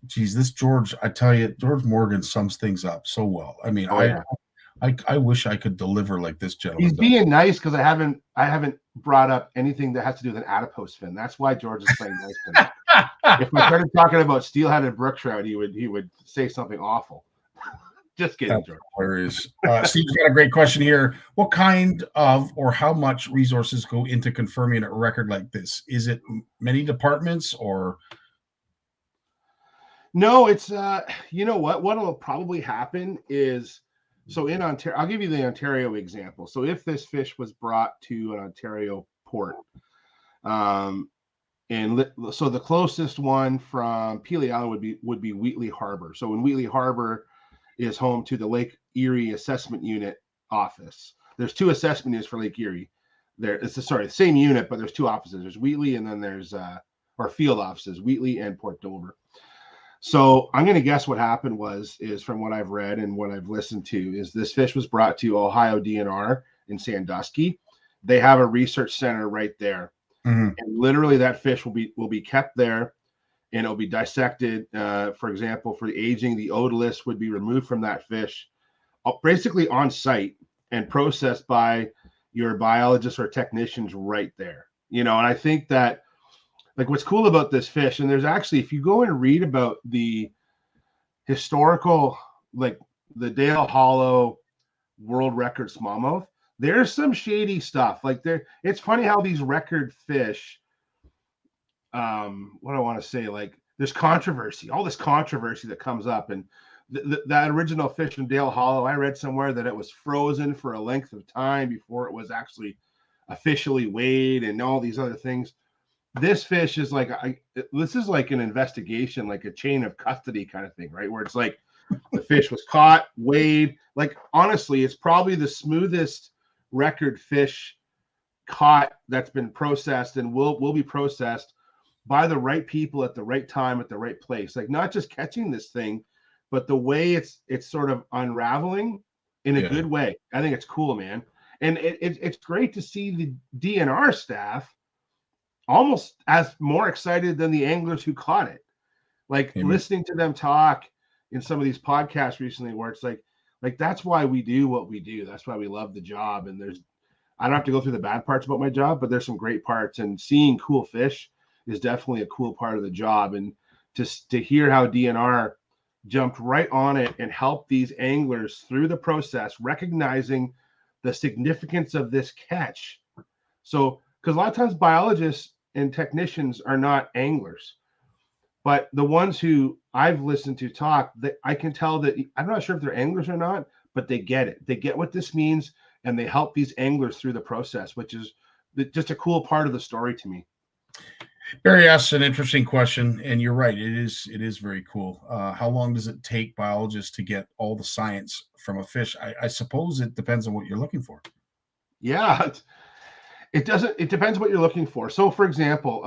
C: Geez, this George, I tell you, George Morgan sums things up so well. I mean, I wish I could deliver like this gentleman.
G: He's being nice because I haven't brought up anything that has to do with an adipose fin. That's why George is playing nice tonight. If I started talking about steel-headed brook trout, he would say something awful. Just kidding, George.
C: Hilarious. Steve's got a great question here. What kind of or how much resources go into confirming a record like this? Is it many departments or?
G: No, it's what will probably happen is, so in Ontario, I'll give you the Ontario example. So if this fish was brought to an Ontario port, And so the closest one from Pelee Island would be Wheatley Harbor. So when Wheatley Harbor is home to the Lake Erie Assessment Unit office. There's 2 assessment units for Lake Erie. The same unit, but there's 2 offices. There's Wheatley, and then there's or field offices, Wheatley and Port Dover. So I'm going to guess what happened is from what I've read and what I've listened to, is this fish was brought to Ohio DNR in Sandusky. They have a research center right there. Mm-hmm. And literally that fish will be kept there, and it'll be dissected. For example, for the aging, the otoliths would be removed from that fish, basically on site, and processed by your biologists or technicians right there. And I think that, like, what's cool about this fish, and there's actually, if you go and read about the historical, like the Dale Hollow world record smallmouth, there's some shady stuff. Like it's funny how these record fish, what I want to say, like there's controversy, all this controversy that comes up. And that original fish in Dale Hollow, I read somewhere that it was frozen for a length of time before it was actually officially weighed and all these other things. This fish is like, this is like an investigation, like a chain of custody kind of thing, right? Where it's like the fish was caught, weighed. Like, honestly, it's probably the smoothest record fish caught that's been processed and will be processed by the right people at the right time at the right place. Like, not just catching this thing, but the way it's sort of unraveling in a good way. I think it's cool, man. And it's great to see the DNR staff almost as more excited than the anglers who caught it. Like listening to them talk in some of these podcasts recently, where it's like that's why we do what we do. That's why we love the job. And I don't have to go through the bad parts about my job, but there's some great parts. And seeing cool fish is definitely a cool part of the job. And to hear how DNR jumped right on it and helped these anglers through the process, recognizing the significance of this catch. So, because a lot of times biologists and technicians are not anglers, but the ones who I've listened to talk, that I can tell that I'm not sure if they're anglers or not, but they get it. They get what this means, and they help these anglers through the process, which is just a cool part of the story to me.
C: Barry asks an interesting question, and you're right. It is very cool. How long does it take biologists to get all the science from a fish? I suppose it depends on what you're looking for.
G: Yeah, it doesn't. It depends what you're looking for. So, for example,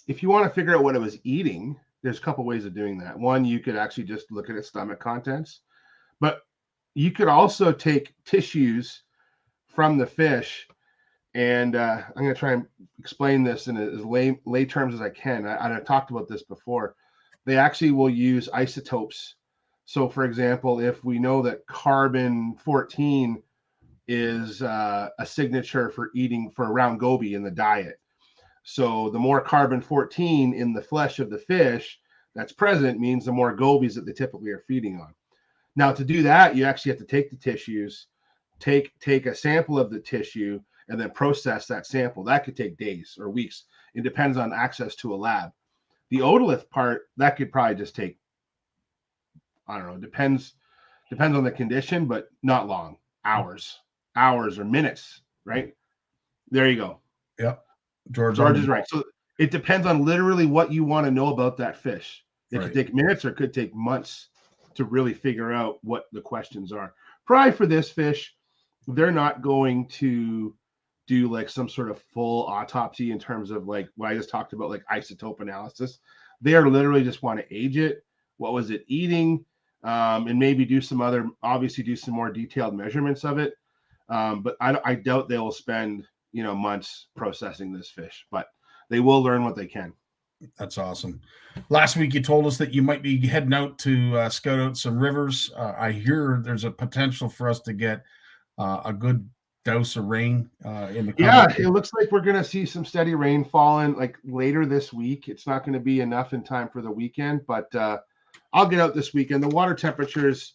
G: if you want to figure out what it was eating, there's a couple ways of doing that. One, you could actually just look at its stomach contents, but you could also take tissues from the fish. And I'm going to try and explain this in as lay terms as I can. I've talked about this before. They actually will use isotopes. So, for example, if we know that carbon-14 is a signature for eating for round goby in the diet, so the more carbon-14 in the flesh of the fish that's present means the more gobies that they typically are feeding on. Now, to do that, you actually have to take the tissues, take a sample of the tissue, and then process that sample. That could take days or weeks. It depends on access to a lab. The otolith part, that could probably just take, I don't know, depends on the condition, but not long. Hours or minutes, right? There you go.
C: Yep.
G: George is right. So it depends on literally what you want to know about that fish. It could take minutes or it could take months to really figure out what the questions are. Probably for this fish, they're not going to do like some sort of full autopsy in terms of like what I just talked about, like isotope analysis. They are literally just want to age it. What was it eating? And maybe do some more detailed measurements of it. But I doubt they will spend, months processing this fish, but they will learn what they can.
C: That's awesome. Last week, you told us that you might be heading out to scout out some rivers. I hear there's a potential for us to get a good dose of rain in the
G: it looks like we're going to see some steady rain falling like later this week. It's not going to be enough in time for the weekend, but I'll get out this weekend. The water temperatures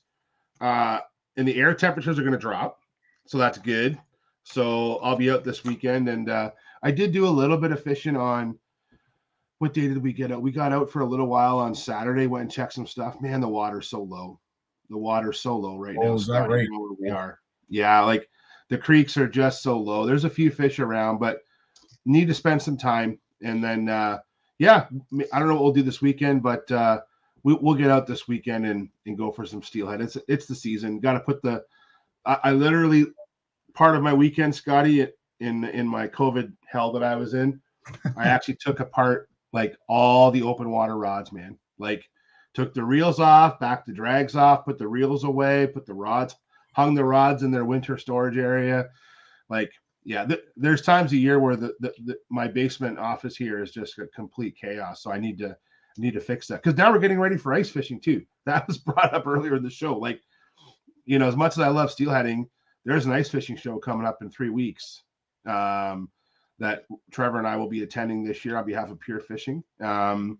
G: and the air temperatures are going to drop, so that's good. So I'll be out this weekend, and I did do a little bit of fishing on, what day did we get out? We got out for a little while on Saturday, went and checked some stuff. Man, the water's so low. The water's so low right now.
C: Is that right?
G: Where we are. Yeah, like the creeks are just so low. There's a few fish around, but need to spend some time And then, I don't know what we'll do this weekend, but we'll get out this weekend and go for some steelhead. It's the season. Got to put I literally, part of my weekend, Scottie, in my COVID hell that I was in, I actually took apart like all the open water rods, man. Like took the reels off, back the drags off, put the reels away, put the rods, hung the rods in their winter storage area. Like, yeah, there's times a year where my basement office here is just a complete chaos. So I need to fix that, because now we're getting ready for ice fishing too. That was brought up earlier in the show. Like, you know, as much as I love steelheading, there's an ice fishing show coming up in 3 weeks that Trevor and I will be attending this year on behalf of Pure Fishing. So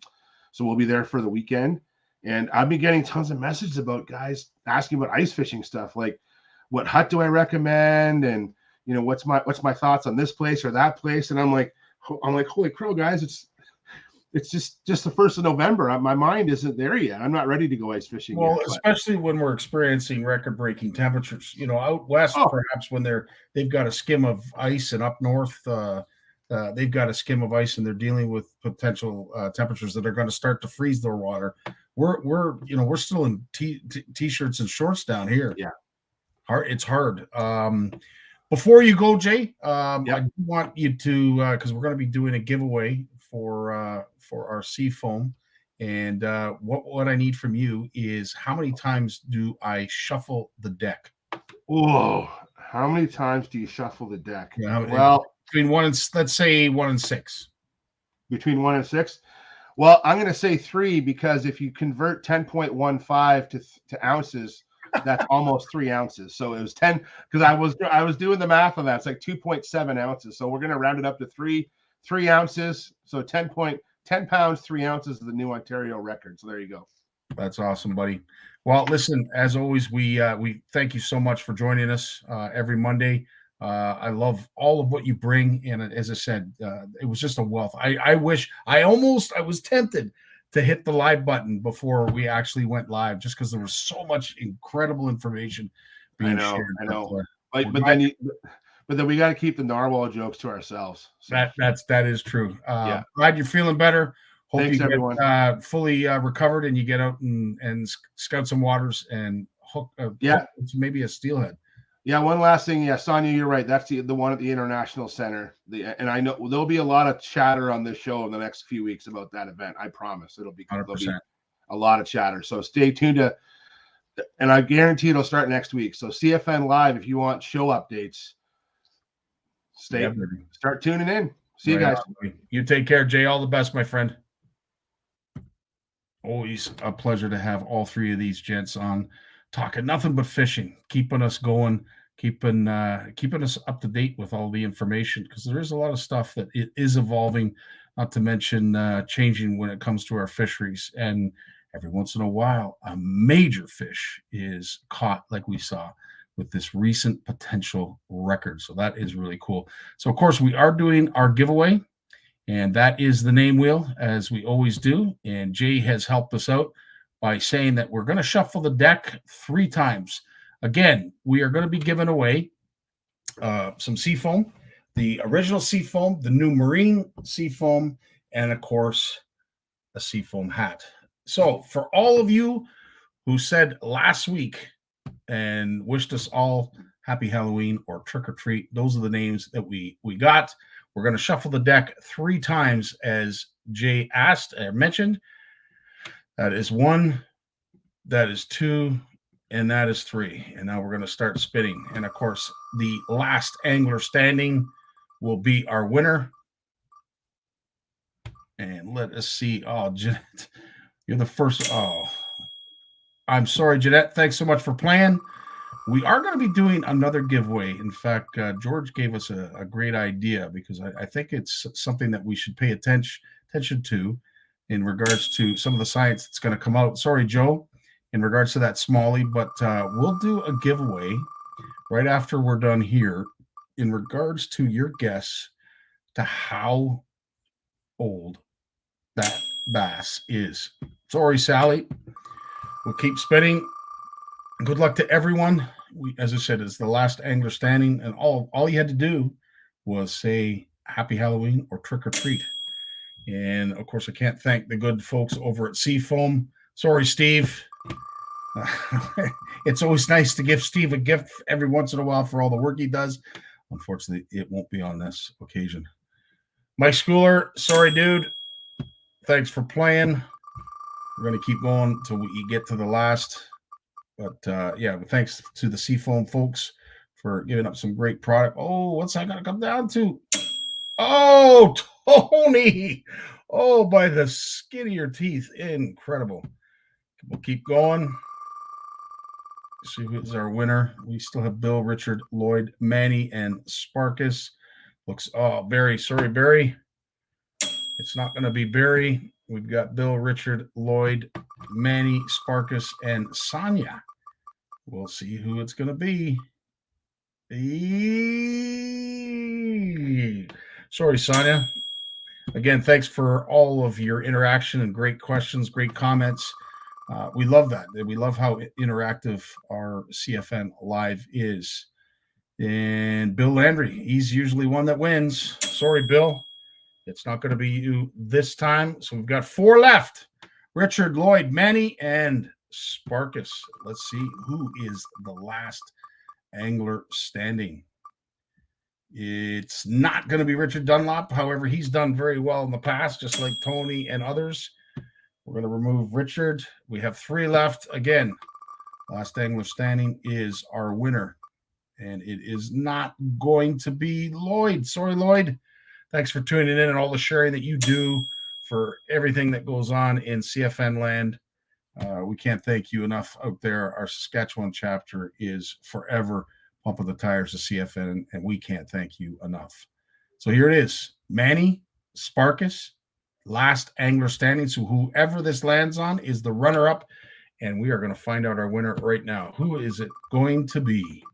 G: we'll be there for the weekend. And I've been getting tons of messages about guys asking about ice fishing stuff, like what hut do I recommend, and you know, what's my thoughts on this place or that place. And I'm like, holy crow, guys, it's just the 1st of November. My mind isn't there yet. I'm not ready to go ice fishing
C: well,
G: yet.
C: Especially when we're experiencing record-breaking temperatures. You know, out west, perhaps when they've got a skim of ice, and up north, they've got a skim of ice, and they're dealing with potential temperatures that are going to start to freeze their water. We're still in t-shirts and shorts down here.
G: Yeah,
C: it's hard. Before you go, Jay, I want you to, because we're going to be doing a giveaway for our sea foam, and what I need from you is, how many times do I shuffle the deck?
G: Whoa, how many times do you shuffle the deck?
C: Yeah,
G: well,
C: between let's say 1 and 6.
G: Between 1 and 6. Well, I'm going to say 3, because if you convert 10.15 to ounces, that's almost 3 ounces. So it was 10, because I was doing the math on that. It's like 2.7 ounces. So we're going to round it up to 3 ounces. So 10 pounds, 3 ounces is the new Ontario record. So there you go.
C: That's awesome, buddy. Well, listen, as always, we thank you so much for joining us every Monday. I love all of what you bring, and as I said, it was just a wealth. I wish I was tempted to hit the live button before we actually went live, just because there was so much incredible information being shared.
G: I know. But then we got to keep the narwhal jokes to ourselves. So.
C: That is true. Glad you're feeling better. Hope
G: Thanks,
C: you
G: everyone.
C: get fully recovered, and you get out and scout some waters and hook. Maybe a steelhead.
G: Yeah, one last thing. Yeah, Sonia, you're right. That's the one at the International Center. And I know there'll be a lot of chatter on this show in the next few weeks about that event. I promise there'll be a lot of chatter. So stay tuned and I guarantee it'll start next week. So CFN Live, if you want show updates, start tuning in. See you guys.
C: You take care, Jay. All the best, my friend. Always a pleasure to have all 3 of these gents on, talking nothing but fishing, keeping us going, keeping us up to date with all the information, because there is a lot of stuff that it is evolving, not to mention changing when it comes to our fisheries. And every once in a while, a major fish is caught, like we saw with this recent potential record. So that is really cool. So, of course, we are doing our giveaway, and that is the name wheel, as we always do. And Jay has helped us out by saying that we're going to shuffle the deck 3 times. Again, we are going to be giving away some seafoam, the original seafoam, the new marine seafoam, and, of course, a seafoam hat. So for all of you who said last week and wished us all happy Halloween or trick or treat, those are the names that we got. We're going to shuffle the deck 3 times, as Jay mentioned. That is 1, that is 2, and that is 3. And now we're going to start spinning. And of course, the last angler standing will be our winner. And let us see. Oh, Jeanette, you're the first. Oh, I'm sorry, Jeanette. Thanks so much for playing. We are going to be doing another giveaway. In fact, George gave us a great idea, because I think it's something that we should pay attention to in regards to some of the science that's going to come out. Sorry, Joe, in regards to that smallie, but we'll do a giveaway right after we're done here in regards to your guess to how old that bass is. Sorry, Sally. We'll keep spinning. Good luck to everyone. As I said, it's the last angler standing, and all you had to do was say happy Halloween or trick or treat. And of course, I can't thank the good folks over at Seafoam. Sorry, Steve. It's always nice to give Steve a gift every once in a while for all the work he does. Unfortunately, it won't be on this occasion. Mike Schooler, sorry, dude. Thanks for playing. We're going to keep going until we get to the last. But yeah, thanks to the Seafoam folks for giving up some great product. Oh, what's that going to come down to? Oh, Tony. Oh, by the skin of your teeth. Incredible. We'll keep going. See who's our winner. We still have Bill, Richard, Lloyd, Manny, and Sparkus. Looks, oh, Barry. Sorry, Barry. It's not going to be Barry. We've got Bill, Richard, Lloyd, Manny, Sparkus, and Sonia. We'll see who it's going to be. Sorry, Sonia. Again, thanks for all of your interaction and great questions, great comments. We love that. We love how interactive our CFN Live is. And Bill Landry, he's usually one that wins. Sorry, Bill. It's not going to be you this time. So we've got 4 left. Richard, Lloyd, Manny, and Sparkus. Let's see who is the last angler standing. It's not going to be Richard Dunlop. However, he's done very well in the past, just like Tony and others. We're going to remove Richard. We have 3 left. Again, last angler standing is our winner. And it is not going to be Lloyd. Sorry, Lloyd. Thanks for tuning in and all the sharing that you do for everything that goes on in CFN land. We can't thank you enough out there. Our Saskatchewan chapter is forever pumping the tires of CFN, and we can't thank you enough. So here it is. Manny, Sparkus, last angler standing. So whoever this lands on is the runner-up, and we are going to find out our winner right now. Who is it going to be?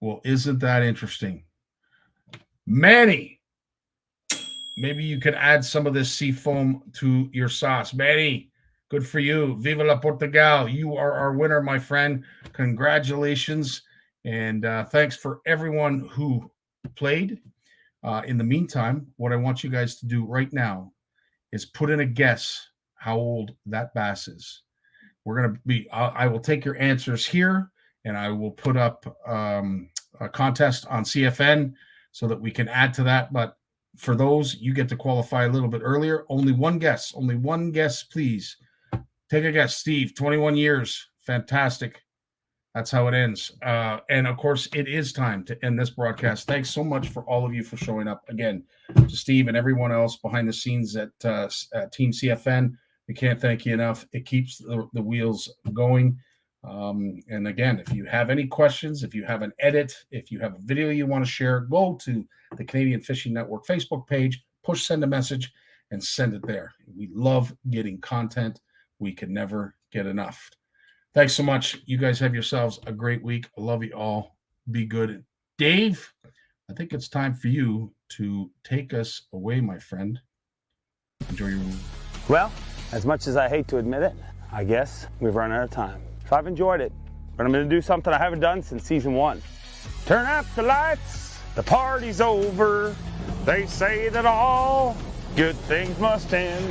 C: Well, isn't that interesting? Manny, maybe you can add some of this Seafoam to your sauce. Manny, good for you. Viva la Portugal. You are our winner, my friend. Congratulations. And thanks for everyone who played. In the meantime, what I want you guys to do right now is put in a guess how old that bass is. We're going to be, I will take your answers here, and I will put up a contest on CFN so that we can add to that. But for those, you get to qualify a little bit earlier. Only one guess, please. Take a guess. Steve, 21 years. Fantastic. That's how it ends. And of course, it is time to end this broadcast. Thanks so much for all of you for showing up. Again, to Steve and everyone else behind the scenes at Team CFN, we can't thank you enough. It keeps the wheels going. And again, if you have any questions, if you have an edit, if you have a video you want to share, go to the Canadian Fishing Network Facebook page, push send a message, and send it there. We love getting content. We can never get enough. Thanks so much. You guys have yourselves a great week. I love you all. Be good. Dave, I think it's time for you to take us away, my friend. Enjoy your week.
H: Well, as much as I hate to admit it, I guess we've run out of time. So I've enjoyed it, but I'm going to do something I haven't done since season 1. Turn out the lights, the party's over. They say that all good things must end.